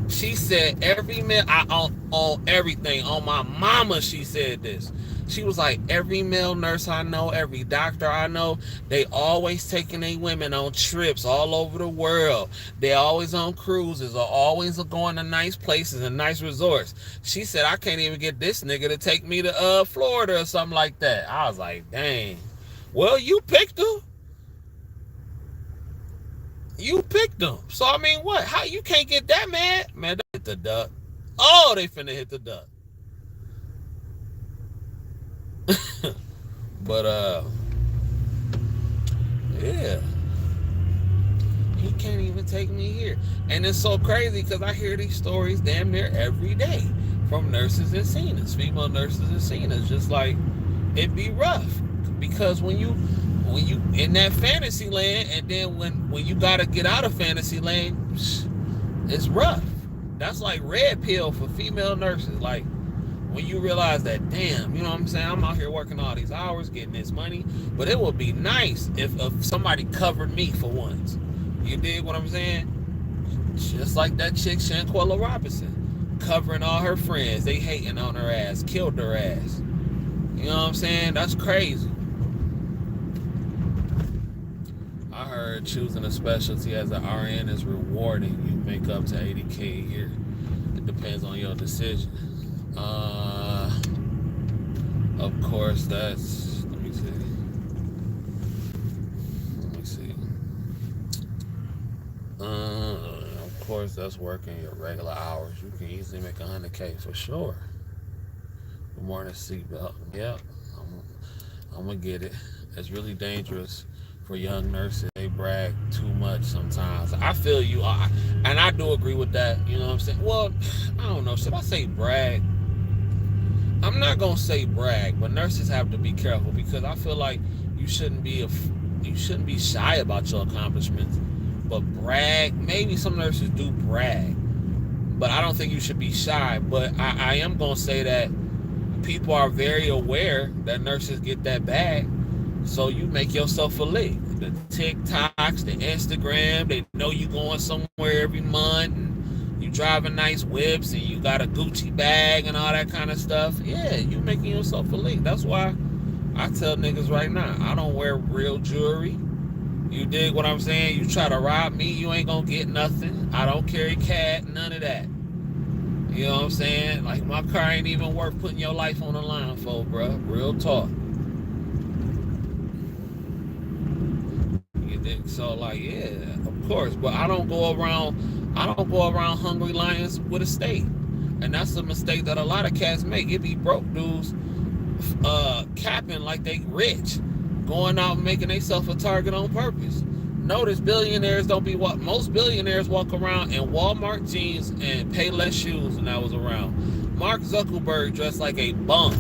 She said every male, on everything, on my mama, she said this. She was like, every male nurse I know, every doctor I know, they always taking their women on trips all over the world. They always on cruises or always going to nice places and nice resorts. She said, I can't even get this nigga to take me to Florida or something like that. I was like, dang. Well, you picked her. You picked them. So, I mean, what? How you can't get that mad? Man, they hit the duck. Oh, they finna hit the duck. But, yeah. He can't even take me here. And it's so crazy because I hear these stories damn near every day from nurses and seniors, female nurses and seniors. Just like, it be rough. Because when you in that fantasy land, and then when you gotta get out of fantasy land, it's rough. That's like red pill for female nurses. Like, when you realize that, damn, you know what I'm saying? I'm out here working all these hours, getting this money, but it would be nice if somebody covered me for once. You dig what I'm saying? Just like that chick, Shanquella Robinson, covering all her friends. They hating on her ass, killed her ass. You know what I'm saying? That's crazy. I heard choosing a specialty as an RN is rewarding. You make up to $80K a year. It depends on your decision. Of course, that's, let me see. course, that's working your regular hours. You can easily make 100K for sure. Good morning, seatbelt. Yep, I'm gonna get it. It's really dangerous for young nurses. They brag too much sometimes. I feel you, and I do agree with that. You know what I'm saying? Well, I don't know. Should I say brag? I'm not gonna say brag, but nurses have to be careful because I feel like you shouldn't be you shouldn't be shy about your accomplishments. But brag, maybe some nurses do brag, but I don't think you should be shy. But I am gonna say that people are very aware that nurses get that bag, so you make yourself a lick. The TikToks, the Instagram, they know you going somewhere every month, and you driving nice whips, and you got a Gucci bag and all that kind of stuff. Yeah, you making yourself a lick. That's why I tell niggas right now, I don't wear real jewelry. You dig what I'm saying? You try to rob me, you ain't gonna get nothing. I don't carry cat, none of that. You know what I'm saying? Like, my car ain't even worth putting your life on the line for, bro. Real talk. You think so? Like, yeah, of course. But I don't go around hungry lions with a steak. And that's a mistake that a lot of cats make. It be broke dudes capping like they rich, going out and making themselves a target on purpose. Notice billionaires don't be what most billionaires walk around in Walmart jeans and pay less shoes than I was around. Mark Zuckerberg dressed like a bum,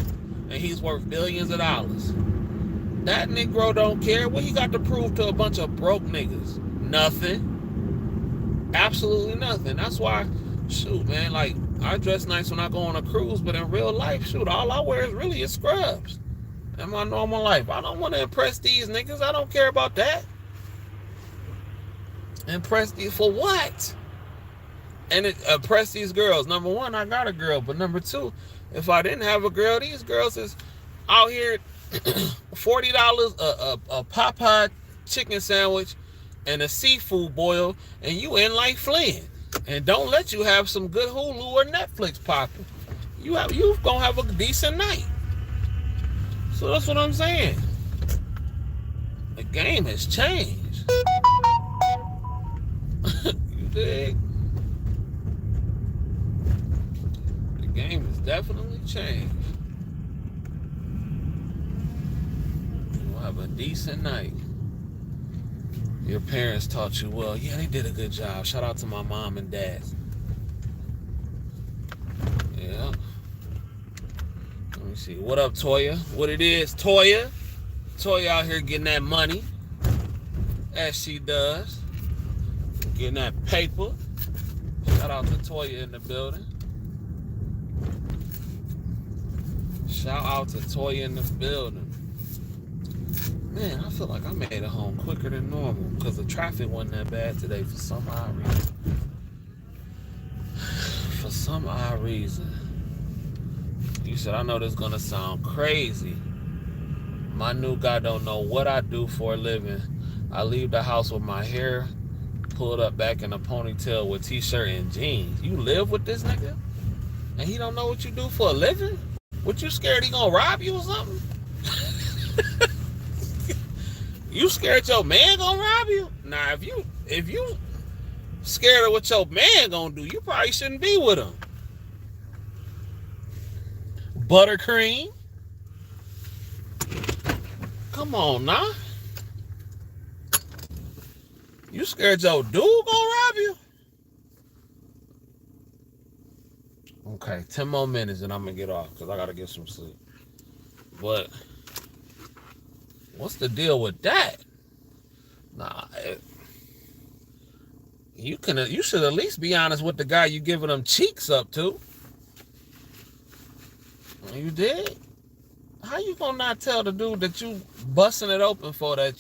and he's worth billions of dollars. That Negro don't care. What he got to prove to a bunch of broke niggas? Nothing. Absolutely nothing. That's why, shoot, man, like, I dress nice when I go on a cruise, but in real life, shoot, all I wear is really scrubs in my normal life. I don't want to impress these niggas. I don't care about that. Impress these for what? And impress these girls. Number one, I got a girl, but number two, if I didn't have a girl, these girls is out here $40 a Popeye chicken sandwich and a seafood boil, and you in like Flynn. And don't let you have some good Hulu or Netflix popping. You gonna have a decent night. So that's what I'm saying. The game has changed. You dig? The game has definitely changed. You'll have a decent night. Your parents taught you well. Yeah, they did a good job. Shout out to my mom and dad. Yeah. Let me see. What up, Toya? What it is, Toya? Toya out here getting that money, as she does. Getting that paper. Shout out to Toya in the building. Shout out to Toya in the building. Man, I feel like I made it home quicker than normal because the traffic wasn't that bad today for some odd reason. For some odd reason. You said, I know this is going to sound crazy. My new guy don't know what I do for a living. I leave the house with my hair pulled up back in a ponytail with t-shirt and jeans. You live with this nigga? And he don't know what you do for a living? What, you scared he gonna rob you or something? You scared your man gonna rob you? Nah, if you scared of what your man gonna do, you probably shouldn't be with him. Buttercream? Come on now. You scared your dude gonna rob you? Okay, 10 more minutes and I'm gonna get off because I gotta get some sleep. But what's the deal with that? Nah, you should at least be honest with the guy you giving them cheeks up to. You did? How you gonna not tell the dude that you busting it open for that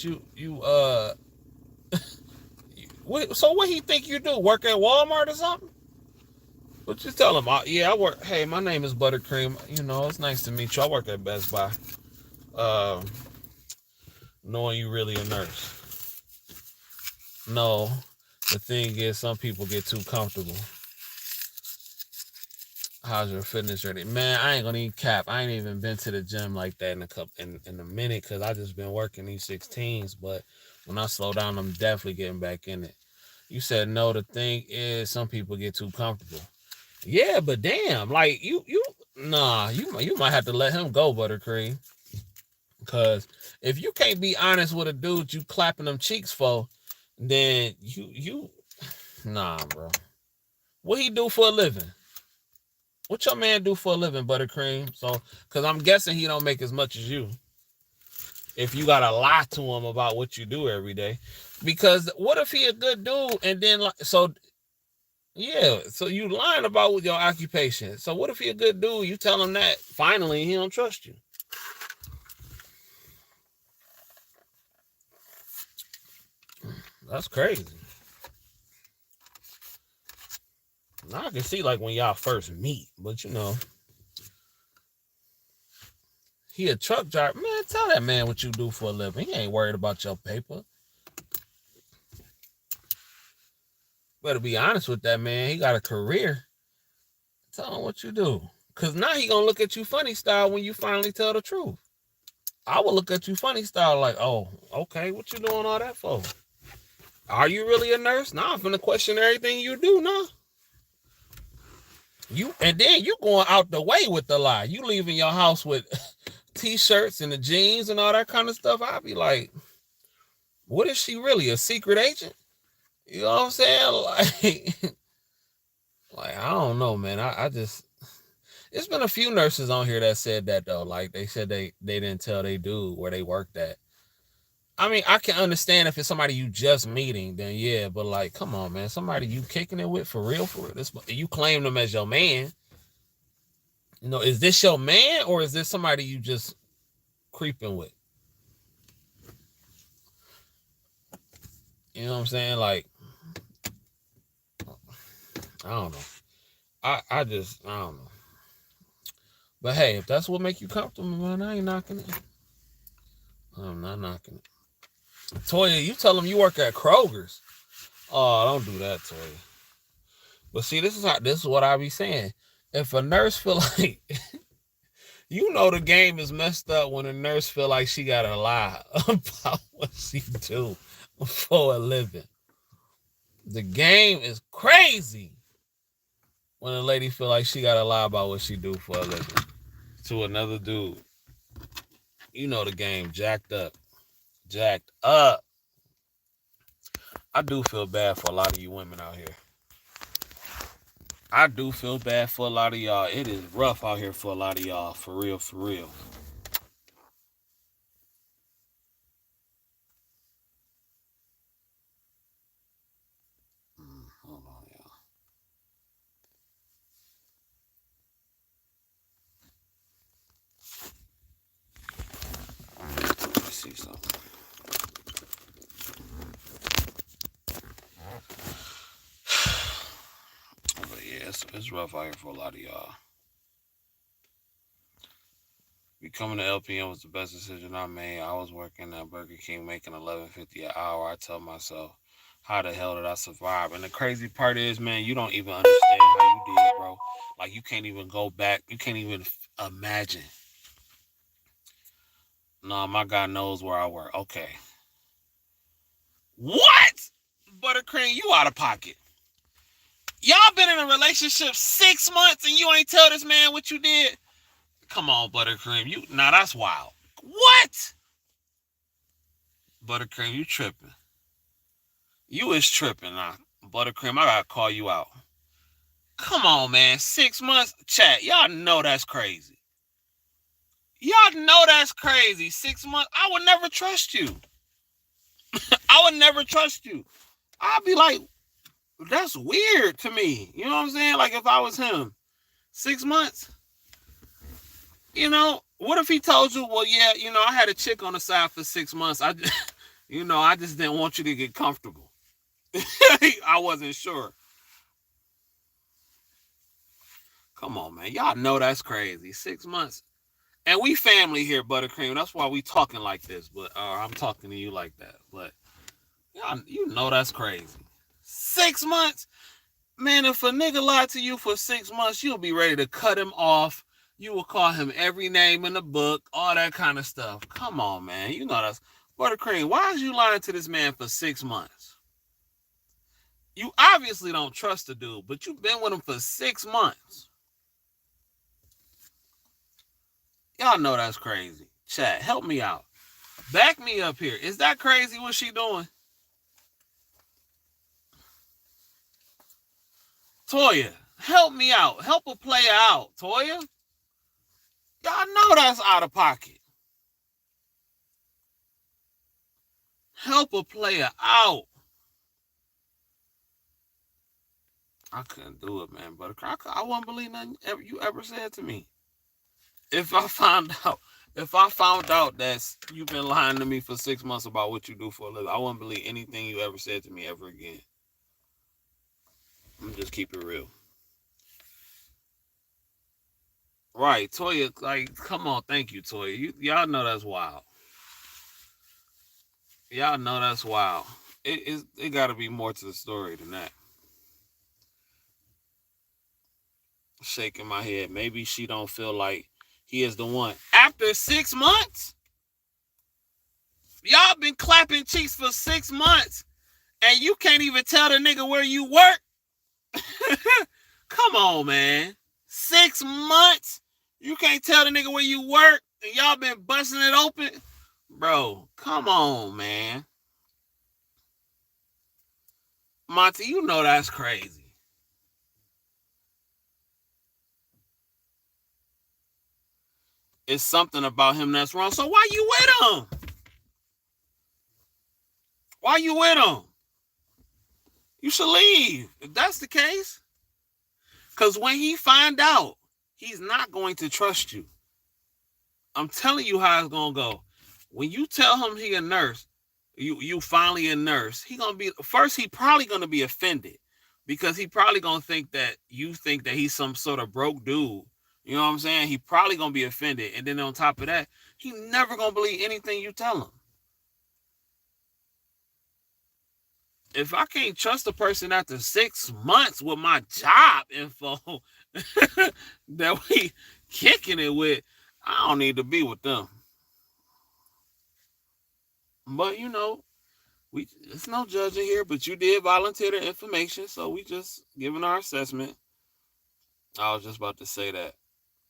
so what he think you do? Work at Walmart or something? But you tell him, yeah, I work. Hey, my name is Buttercream. You know, it's nice to meet you. I work at Best Buy. Knowing you really a nurse. No, the thing is, some people get too comfortable. How's your fitness journey? Man, I ain't gonna eat cap. I ain't even been to the gym like that in a minute because I just been working these 16s. But when I slow down, I'm definitely getting back in it. You said no. The thing is, some people get too comfortable. Yeah, but damn, like nah, you might have to let him go, Buttercream. Cause if you can't be honest with a dude you clapping them cheeks for, then you nah, bro. What he do for a living? What your man do for a living, Buttercream? So, cause I'm guessing he don't make as much as you. If you gotta lie to him about what you do every day, because what if he a good dude and then so yeah, so you lying about with your occupation. So what if he a good dude? You tell him that finally he don't trust you. That's crazy. Now I can see like when y'all first meet, but he a truck driver. Man, tell that man what you do for a living. He ain't worried about your paper. Better be honest with that man. He got a career. Tell him what you do. Cause now he gonna look at you funny style when you finally tell the truth. I will look at you funny style like, oh, okay, what you doing all that for? Are you really a nurse? Nah, I'm finna question everything you do now. You and then you going out the way with the lie. You leaving your house with t-shirts and the jeans and all that kind of stuff. I'd be like, what is she really? A secret agent? You know what I'm saying? Like I don't know, man. I just it's been a few nurses on here that said that though. Like they said they didn't tell they dude where they worked at. I mean, I can understand if it's somebody you just meeting, then yeah, but like, come on, man, somebody you kicking it with for real, for real. This you claim them as your man. Is this your man or is this somebody you just creeping with? You know what I'm saying? Like, I don't know. I don't know. But hey, if that's what make you comfortable, man, I ain't knocking it. I'm not knocking it. Toya, you tell them you work at Kroger's. Oh, don't do that, Toya. But see, this is what I be saying. If a nurse feel like the game is messed up when a nurse feel like she gotta lie about what she do for a living. The game is crazy when a lady feel like she gotta lie about what she do for a living to another dude. The game jacked up. Jacked up. I do feel bad for a lot of you women out here. I do feel bad for a lot of y'all. It is rough out here for a lot of y'all. For real, for real. Hold on, y'all. Let me see something. But yeah, it's rough out here for a lot of y'all. Becoming an LPN was the best decision I made. I was working at Burger King making $11.50 an hour. I tell myself, how the hell did I survive? And the crazy part is, man, you don't even understand how you did, bro. Like you can't even go back. You can't even imagine. No, my guy knows where I work. Okay. What? Buttercream, you out of pocket. Y'all been in a relationship 6 months and you ain't tell this man what you did? Come on, Buttercream. That's wild. What? Buttercream, you tripping. You is tripping now. Buttercream, I gotta call you out. Come on, man. 6 months? Chat, y'all know that's crazy. Y'all know that's crazy. 6 months? I would never trust you. I would never trust you. I'd be like, that's weird to me. You know what I'm saying? Like if I was him. 6 months? What if he told you, well, yeah, I had a chick on the side for 6 months. I just didn't want you to get comfortable. I wasn't sure. Come on, man. Y'all know that's crazy. 6 months. And we family here, Buttercream. That's why we talking like this. But I'm talking to you like that. But y'all, that's crazy. 6 months? Man, if a nigga lied to you for 6 months, you'll be ready to cut him off. You will call him every name in the book, all that kind of stuff. Come on, man. That's Buttercream. Why is you lying to this man for 6 months? You obviously don't trust the dude, but you've been with him for 6 months. Y'all know that's crazy. Chat, help me out. Back me up here. Is that crazy what she doing? Toya, help me out. Help a player out, Toya. Y'all know that's out of pocket. Help a player out. I couldn't do it, man. But I wouldn't believe nothing you ever said to me. If I found out that you've been lying to me for 6 months about what you do for a living, I wouldn't believe anything you ever said to me ever again. I'm just keep it real. Right, Toya, like, come on, thank you, Toya. Y'all know that's wild. Y'all know that's wild. It got to be more to the story than that. Shaking my head. Maybe she don't feel like he is the one. After 6 months, y'all been clapping cheeks for 6 months, and you can't even tell the nigga where you work. Come on, man. 6 months, you can't tell the nigga where you work, and y'all been busting it open, bro. Come on, man. Monty, you know that's crazy. It's something about him that's wrong. So why you with him? Why you with him? You should leave if that's the case. Because when he find out, he's not going to trust you. I'm telling you how it's going to go. When you tell him he a nurse, you finally a nurse, he going to be, first he probably going to be offended because he probably going to think that you think that he's some sort of broke dude. You know what I'm saying? He probably going to be offended. And then on top of that, he never going to believe anything you tell him. If I can't trust a person after 6 months with my job info that we kicking it with, I don't need to be with them. But you know, it's no judging here, but you did volunteer the information, so we just giving our assessment. I was just about to say that.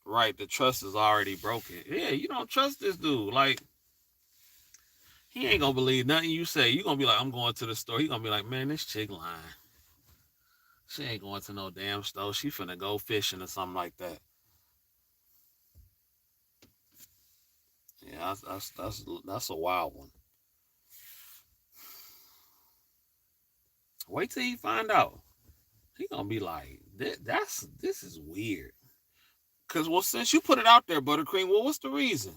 Right, the trust is already broken. Yeah, you don't trust this dude. Like, he ain't gonna believe nothing you say. You gonna be like, I'm going to the store. He gonna be like, man, this chick lying. She ain't going to no damn store. She finna go fishing or something like that. Yeah, that's a wild one. Wait till he find out. He gonna be like, this is weird. Cause well, since you put it out there, Buttercream, well, what's the reason?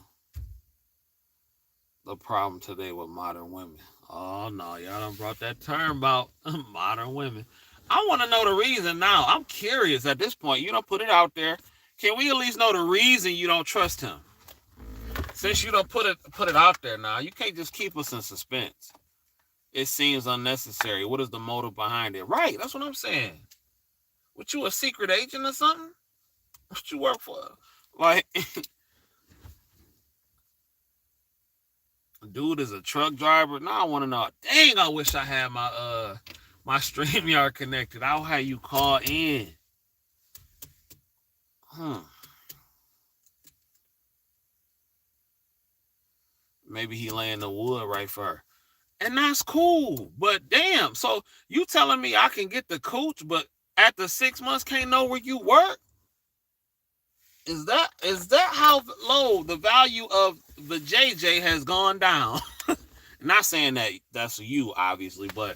The problem today with modern women. Oh no, y'all done brought that term about modern women. I want to know the reason now. I'm curious at this point. You don't put it out there. Can we at least know the reason you don't trust him? Since you don't put it out there now, you can't just keep us in suspense. It seems unnecessary. What is the motive behind it? Right, that's what I'm saying. What, you a secret agent or something? What you work for? Like, dude is a truck driver. Now I want to know. Dang, I wish I had my StreamYard connected. I'll have you call in. Maybe he laying the wood right for her. And that's cool. But damn, so you telling me I can get the cooch, but after 6 months can't know where you work? Is that how low the value of the JJ has gone down? Not saying that that's you, obviously, but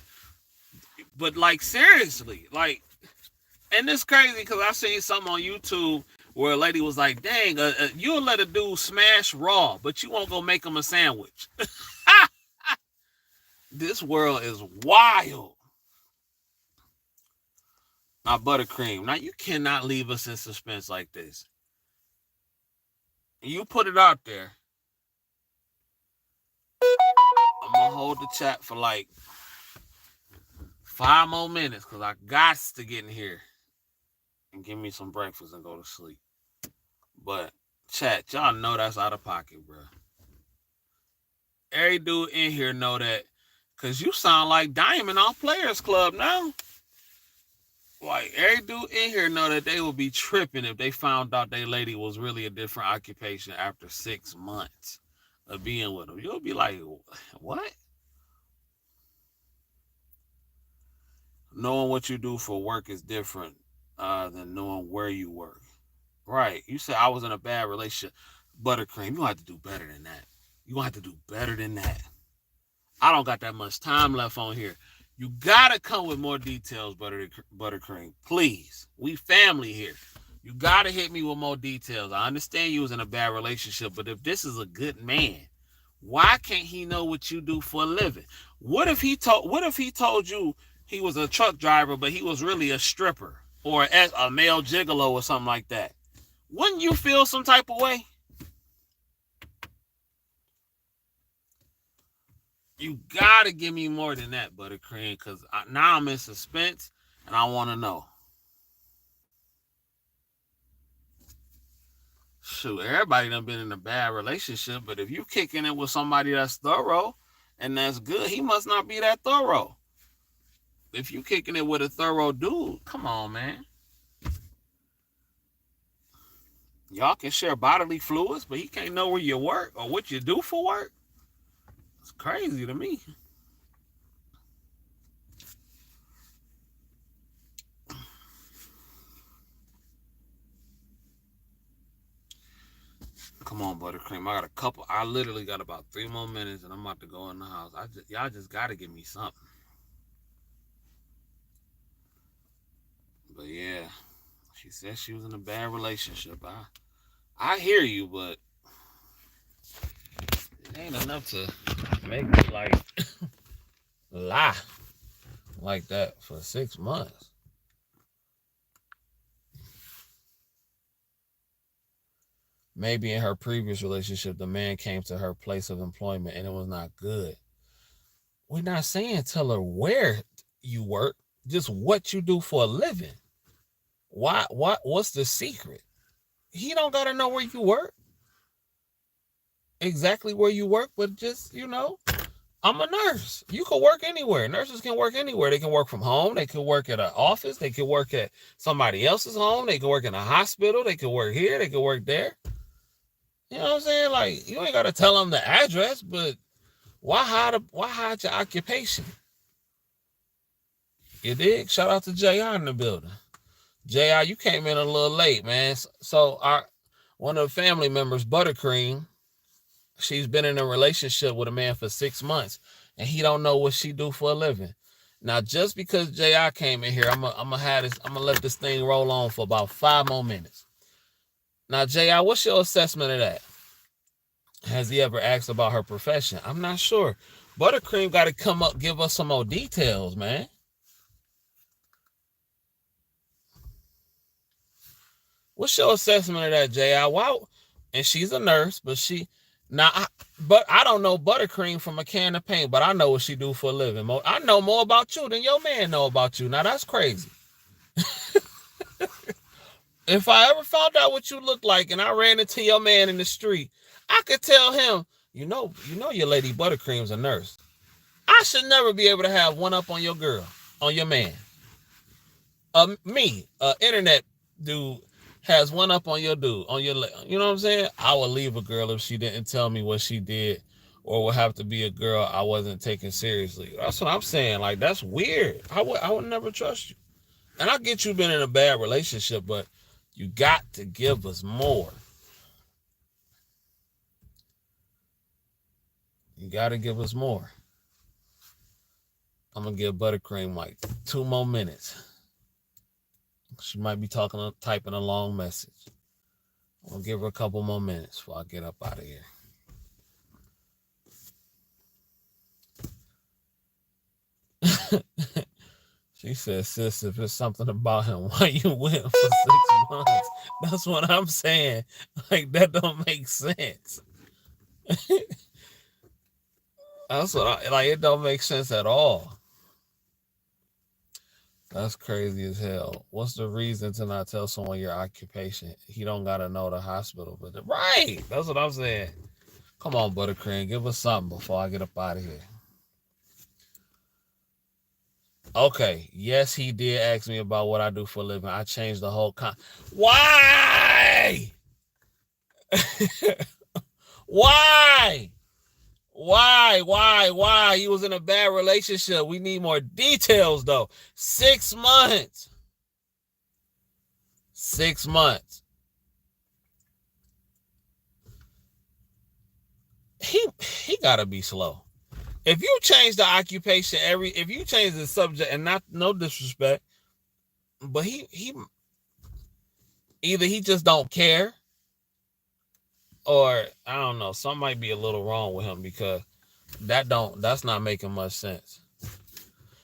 like, seriously, like, and it's crazy because I seen something on YouTube where a lady was like, dang, you'll let a dude smash raw, but you won't go make him a sandwich. This world is wild. Now, Buttercream, now you cannot leave us in suspense like this. You put it out there. I'm going to hold the chat for like 5 more minutes because I got to get in here and give me some breakfast and go to sleep. But chat, y'all know that's out of pocket, bro. Every dude in here know that because you sound like Diamond off Players Club now. like every dude in here know that they would be tripping if they found out their lady was really a different occupation after 6 months of being with them. You'll be like, what? Knowing what you do for work is different than knowing where you work. Right. You said I was in a bad relationship. Buttercream, you're gonna have to do better than that. You're gonna have to do better than that. I don't got that much time left on here. You gotta come with more details, Buttercream. Please. We family here. You gotta hit me with more details. I understand you was in a bad relationship, but if this is a good man, why can't he know what you do for a living? What if he told you he was a truck driver, but he was really a stripper or a male gigolo or something like that? Wouldn't you feel some type of way? You gotta give me more than that, Buttercream, because now I'm in suspense and I want to know. Shoot, everybody done been in a bad relationship, but if you kicking it with somebody that's thorough and that's good, he must not be that thorough. If you kicking it with a thorough dude, come on, man. Y'all can share bodily fluids, but he can't know where you work or what you do for work. It's crazy to me. Come on, Buttercream. I got a couple. I literally got about 3 more minutes, and I'm about to go in the house. Y'all just gotta give me something. But yeah, she said she was in a bad relationship. I hear you, but it ain't enough to make me like lie like that for 6 months. Maybe in her previous relationship, the man came to her place of employment and it was not good. We're not saying tell her where you work, just what you do for a living. What's the secret? He don't gotta know where you work. Exactly where you work, but just, I'm a nurse. You can work anywhere. Nurses can work anywhere. They can work from home. They can work at an office. They can work at somebody else's home. They can work in a hospital. They can work here. They can work there. You know what I'm saying? Like, you ain't got to tell them the address, but why hide your occupation? You dig? Shout out to JR in the building. JR, you came in a little late, man. So one of the family members, Buttercream, she's been in a relationship with a man for 6 months, and he don't know what she do for a living. Now, just because JR came in here, I'm gonna let this thing roll on for about 5 more minutes. Now, JR, what's your assessment of that? Has he ever asked about her profession? I'm not sure. Buttercream got to come up, give us some more details, man. What's your assessment of that, JR? Wow. And she's a nurse, but I don't know Buttercream from a can of paint, but I know what she do for a living. I know more about you than your man know about you. Now that's crazy. If I ever found out what you look like and I ran into your man in the street, I could tell him, you know your lady Buttercream's a nurse. I should never be able to have one up on your girl, on your man. Internet dude has one up on your dude, you know what I'm saying? I would leave a girl if she didn't tell me what she did, or would have to be a girl I wasn't taking seriously. That's what I'm saying. Like, that's weird. I would never trust you. And I get you been in a bad relationship, but you got to give us more. You got to give us more. I'm going to give Buttercream like 2 more minutes. She might be typing a long message. I'm going to give her a couple more minutes before I get up out of here. She said, sis, if it's something about him, why you went for 6 months? That's what I'm saying. Like, that don't make sense. That's what it don't make sense at all. That's crazy as hell. What's the reason to not tell someone your occupation? He don't gotta know the hospital, but right. That's what I'm saying. Come on, Buttercream, give us something before I get up out of here. Okay, yes, he did ask me about what I do for a living. I changed the whole Why? Why? Why? He was in a bad relationship. We need more details, though. 6 months. 6 months. He gotta be slow. If you change the occupation if you change the subject, and not no disrespect, but he either he just don't care, or I don't know, something might be a little wrong with him, because that's not making much sense.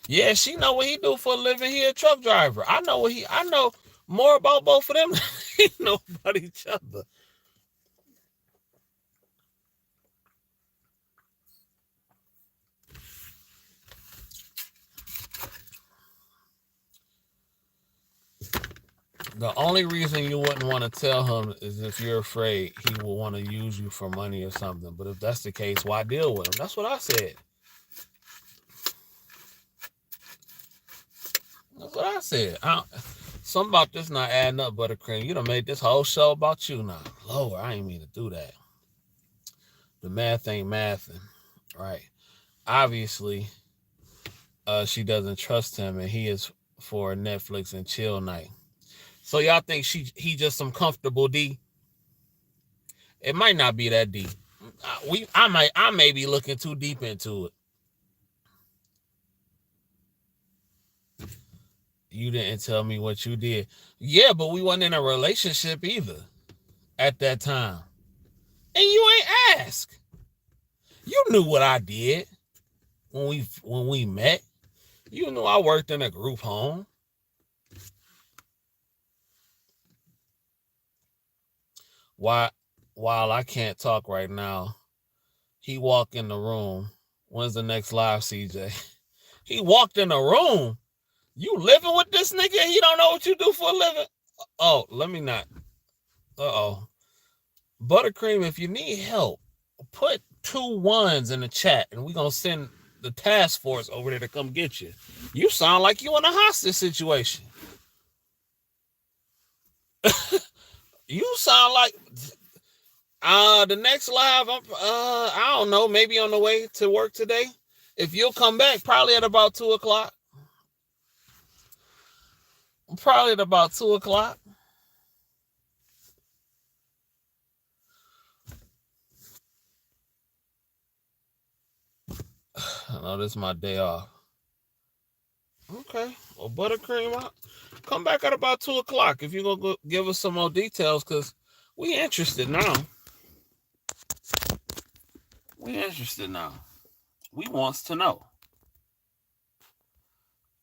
Yeah, she know what he do for a living. He a truck driver. I know more about both of them than he know about each other. The only reason you wouldn't want to tell him is if you're afraid he will want to use you for money or something. But if that's the case, why deal with him? That's what I said. That's what I said. Something about this not adding up, Buttercream. You done made this whole show about you now. Lord, I ain't mean to do that. The math ain't mathing. Right. Obviously, she doesn't trust him, and he is for a Netflix and chill night. So y'all think he just some comfortable D? It might not be that deep. I may be looking too deep into it. You didn't tell me what you did. Yeah, but we wasn't in a relationship either at that time. And you ain't ask. You knew what I did when we met. You knew I worked in a group home. Why while I can't talk right now, he walked in the room. When's the next live, CJ? He walked in the room. You living with this nigga and he don't know what you do for a living? Oh, let me not. Uh-oh. Buttercream, if you need help, put 2 1s in the chat and we're going to send the task force over there to come get you. You sound like you in a hostage situation. You sound like the next live, I don't know, maybe on the way to work today. If you'll come back, probably at about 2 o'clock. Probably at about 2 o'clock. I know this is my day off. Okay. Well, Buttercream, come back at about 2 o'clock if you're going to give us some more details, because we interested now. We interested now. We wants to know.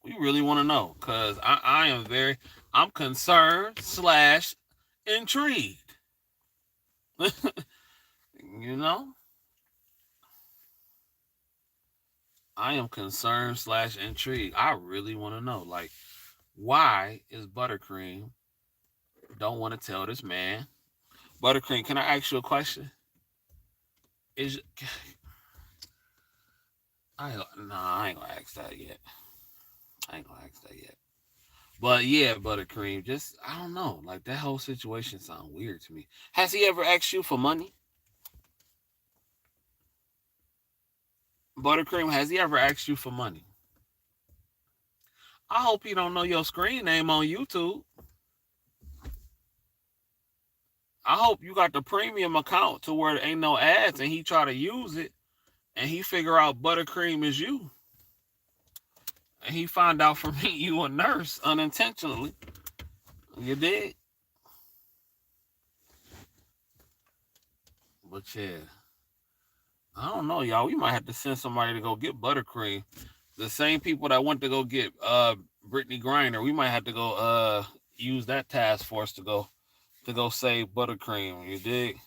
We really want to know, because I'm concerned / intrigued. You know? I am concerned / intrigued. I really want to know, like, why is Buttercream don't want to tell this man? Buttercream, can I ask you a question? Is I ain't gonna ask that yet. I ain't gonna ask that yet. But yeah, Buttercream, just I don't know. Like, that whole situation sounds weird to me. Has he ever asked you for money? Buttercream, has he ever asked you for money? I hope he don't know your screen name on YouTube. I hope you got the premium account to where there ain't no ads and he try to use it and he figure out Buttercream is you. And he find out from me you a nurse unintentionally. You did? But yeah. I don't know, y'all. We might have to send somebody to go get Buttercream. The same people that went to go get Brittany Griner, we might have to go use that task force to go save Buttercream. You dig?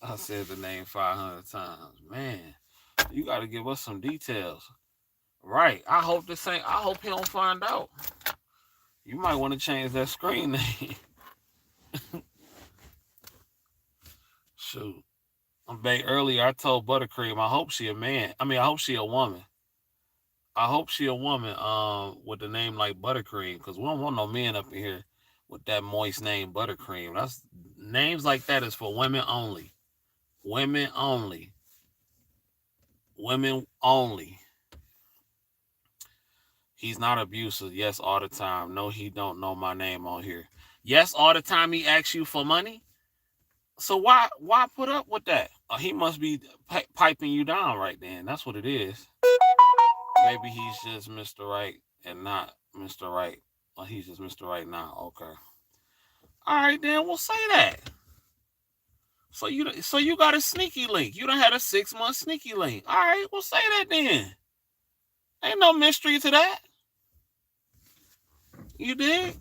I said the name 500 times. Man, you got to give us some details. Right. I hope he don't find out. You might want to change that screen name. Shoot. Babe, earlier I told Buttercream I hope she a man. I mean, I hope she a woman. I hope she a woman with a name like Buttercream, because we don't want no men up in here with that moist name Buttercream. That's names like that is for women only. Women only. Women only. He's not abusive. Yes, all the time. No, he don't know my name on here. Yes, all the time he asks you for money. So why put up with that? He must be piping you down right then. That's what it is. Maybe he's just Mr. Right and not Mr. Right. Or he's just Mr. Right now. Okay. All right, then we'll say that. So you got a sneaky link. You done had a 6 month sneaky link. All right, we'll say that then. Ain't no mystery to that. You did?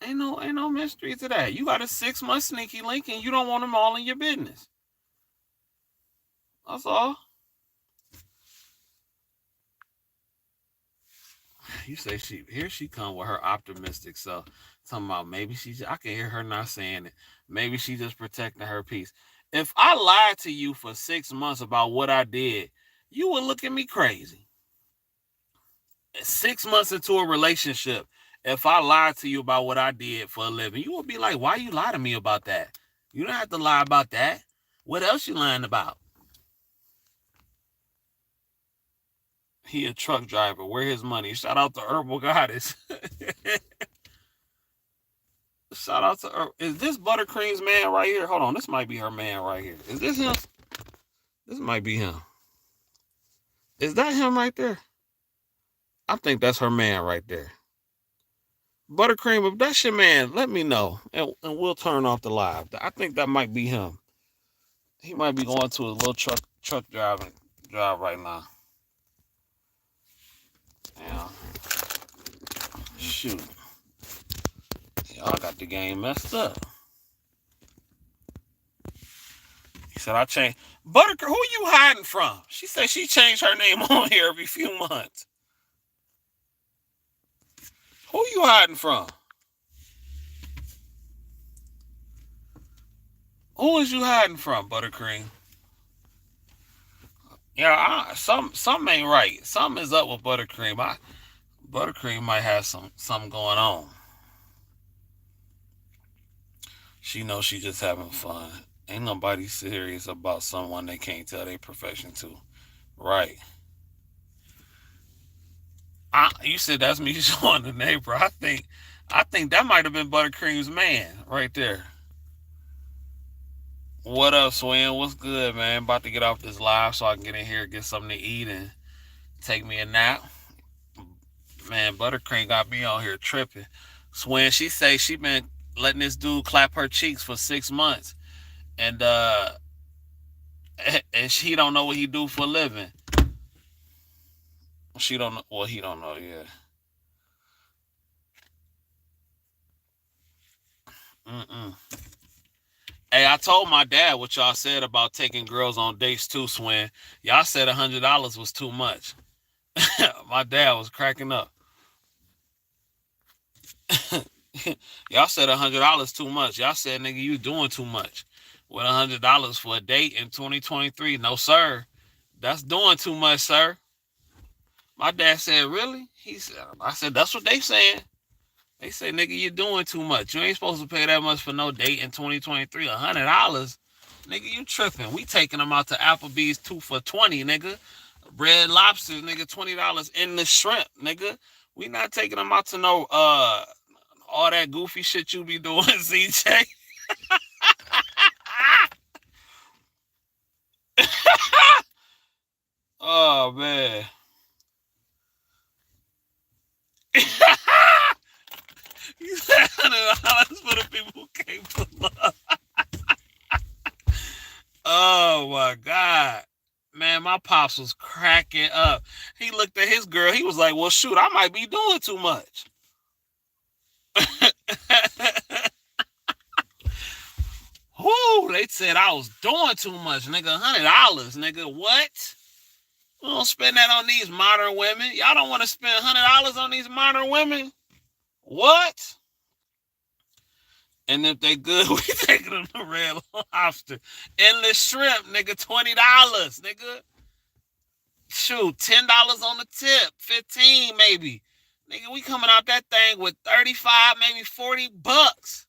Ain't no mystery to that. You got a 6 month sneaky link and you don't want them all in your business. That's all. You say she come with her optimistic self. Talking about maybe I can hear her not saying it. Maybe she just protecting her peace. If I lied to you for 6 months about what I did, you would look at me crazy. 6 months into a relationship, if I lied to you about what I did for a living, you would be like, why you lie to me about that? You don't have to lie about that. What else you lying about? He a truck driver. Where his money? Shout out to Herbal Goddess. Shout out to her. Is this Buttercream's man right here? Hold on. This might be her man right here. Is this him? This might be him. Is that him right there? I think that's her man right there. Buttercream, if that's your man, let me know. And we'll turn off the live. I think that might be him. He might be going to a little truck drive right now. Yeah. Shoot. Y'all got the game messed up. He said, I changed. Buttercream, who you hiding from? She said she changed her name on here every few months. Who you hiding from? Who is you hiding from, Buttercream? Yeah, something ain't right. Something is up with Buttercream. Buttercream might have something going on. She knows she just having fun. Ain't nobody serious about someone they can't tell their profession to. Right. You said that's me showing the neighbor. I think that might have been Buttercream's man right there. What up, Swin? What's good, man? About to get off this live so I can get in here, get something to eat, and take me a nap. Man, Buttercream got me on here tripping. Swin, she say she been letting this dude clap her cheeks for 6 months, and and she don't know what he do for a living. She don't know. Well, he don't know. Yeah. Mm-mm. Hey, I told my dad what y'all said about taking girls on dates too, Swin. Y'all said $100 was too much. My dad was cracking up. Y'all said $100 too much. Y'all said, nigga, you doing too much. With $100 for a date in 2023. No, sir. That's doing too much, sir. My dad said, really? I said, that's what they saying. They say, nigga, you doing too much. You ain't supposed to pay that much for no date in 2023. $100? Nigga, you tripping. We taking them out to Applebee's 2 for $20, nigga. Red Lobster, nigga, $20 in the shrimp, nigga. We not taking them out to no all that goofy shit you be doing, CJ. Oh man. You said $100 for the people who can't pull up. Oh my God. Man, my pops was cracking up. He looked at his girl. He was like, well, shoot, I might be doing too much. Whoo, they said I was doing too much, nigga. $100, nigga. What? We don't spend that on these modern women. Y'all don't want to spend $100 on these modern women? What? And if they good, we taking them to Red Lobster. Endless shrimp, nigga, $20, nigga. Shoot, $10 on the tip, 15 maybe. Nigga, we coming out that thing with 35, maybe $40.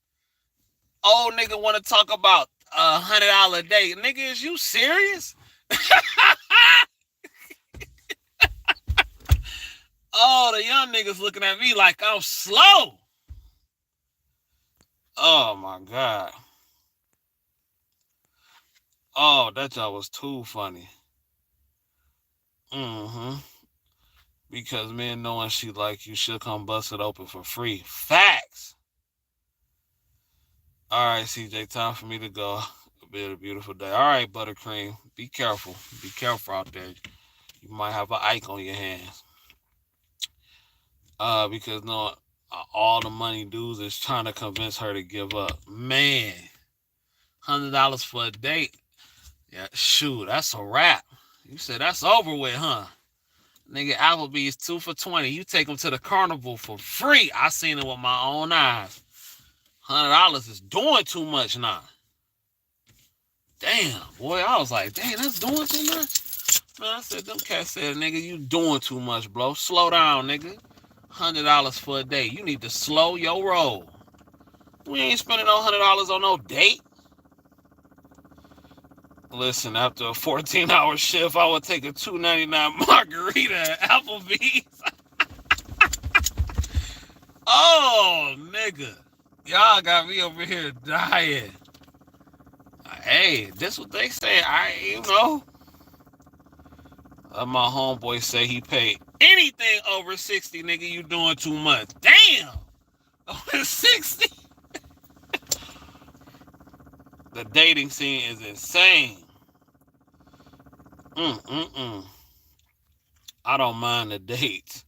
Old nigga want to talk about $100 a day. Nigga, is you serious? Oh, the young niggas looking at me like I'm slow. Oh my God. Oh, that job was too funny. Mm-hmm. Because men knowing she like you should come bust it open for free. Facts. All right, CJ, time for me to go. It'll be a beautiful day. All right, Buttercream. Be careful. Be careful out there. You might have an Ike on your hands. Because no, all the money dudes is trying to convince her to give up. Man, $100 for a date. Yeah, shoot, that's a wrap. You said that's over with, huh? Nigga, Applebee's 2 for 20. You take them to the carnival for free. I seen it with my own eyes. $100 is doing too much now. Damn, boy, I was like, damn, that's doing too much. Man, I said, them cats said, nigga, you doing too much, bro. Slow down, nigga. $100 for a day. You need to slow your roll. We ain't spending no $100 on no date. Listen, after a 14-hour shift, I would take a $2.99 margarita at Applebee's. Oh, nigga. Y'all got me over here dying. Hey, this what they say. My homeboy say he paid anything over 60, nigga, you doing too much. Damn. Over 60? The dating scene is insane. I don't mind the dates,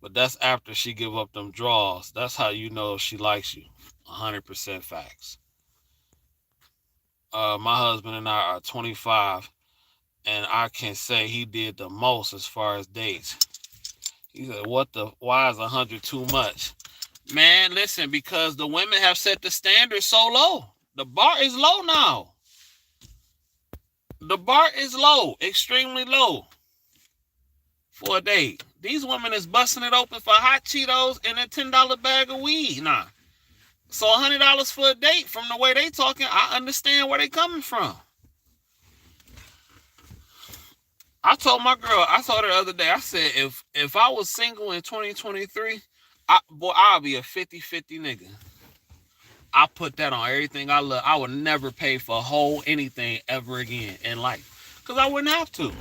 but that's after she give up them draws. That's how you know she likes you. 100% facts. My husband and I are 25, and I can say he did the most as far as dates. He said, why is 100 too much? Man, listen, because the women have set the standard so low. The bar is low now. The bar is low, extremely low for a date. These women is busting it open for hot Cheetos and a $10 bag of weed now. So $100 for a date, from the way they talking, I understand where they coming from. I told her the other day, I said, if I was single in 2023, I'll be a 50-50 nigga. I put that on everything I love. I would never pay for whole anything ever again in life. Because I wouldn't have to.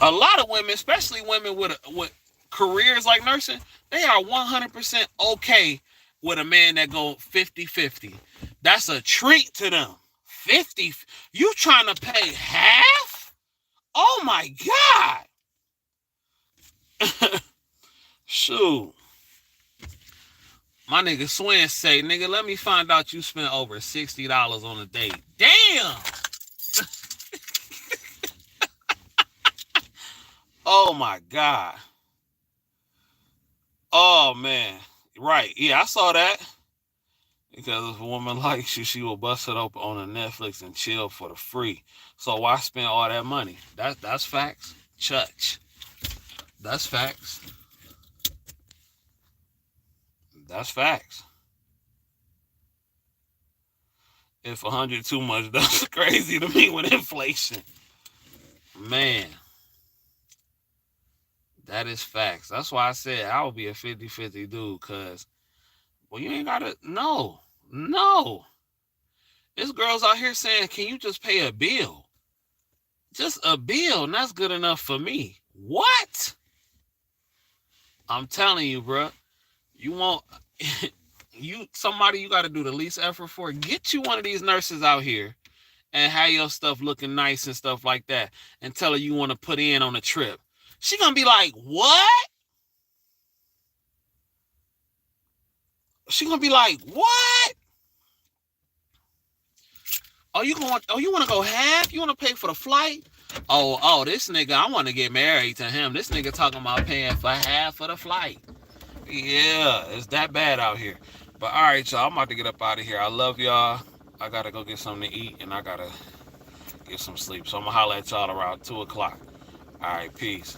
A lot of women, especially women with careers like nursing, they are 100% okay with a man that go 50-50. That's a treat to them. 50? You trying to pay half? Oh my God. Shoot. My nigga Swin say, nigga, let me find out you spent over $60 on a date. Damn. Oh my God. Oh man. Right. Yeah, I saw that. Because if a woman likes you, she will bust it open on a Netflix and chill for the free. So why spend all that money? That's facts. Church. That's facts. That's facts. If 100 too much, that's crazy to me with inflation. Man. That is facts. That's why I said I would be a 50-50 dude, because, well, you ain't got to, no. There's girls out here saying, can you just pay a bill? Just a bill, and that's good enough for me. What? I'm telling you, bro. You want, somebody you got to do the least effort for. Get you one of these nurses out here and have your stuff looking nice and stuff like that, and tell her you want to put in on a trip. She gonna be like, what? She gonna be like, what? You want to go half? You want to pay for the flight? Oh, this nigga, I want to get married to him. This nigga talking about paying for half of the flight. Yeah, it's that bad out here. But all right, y'all, I'm about to get up out of here. I love y'all. I gotta go get something to eat and I gotta get some sleep. So I'm gonna holler at y'all around 2 o'clock. All right, peace.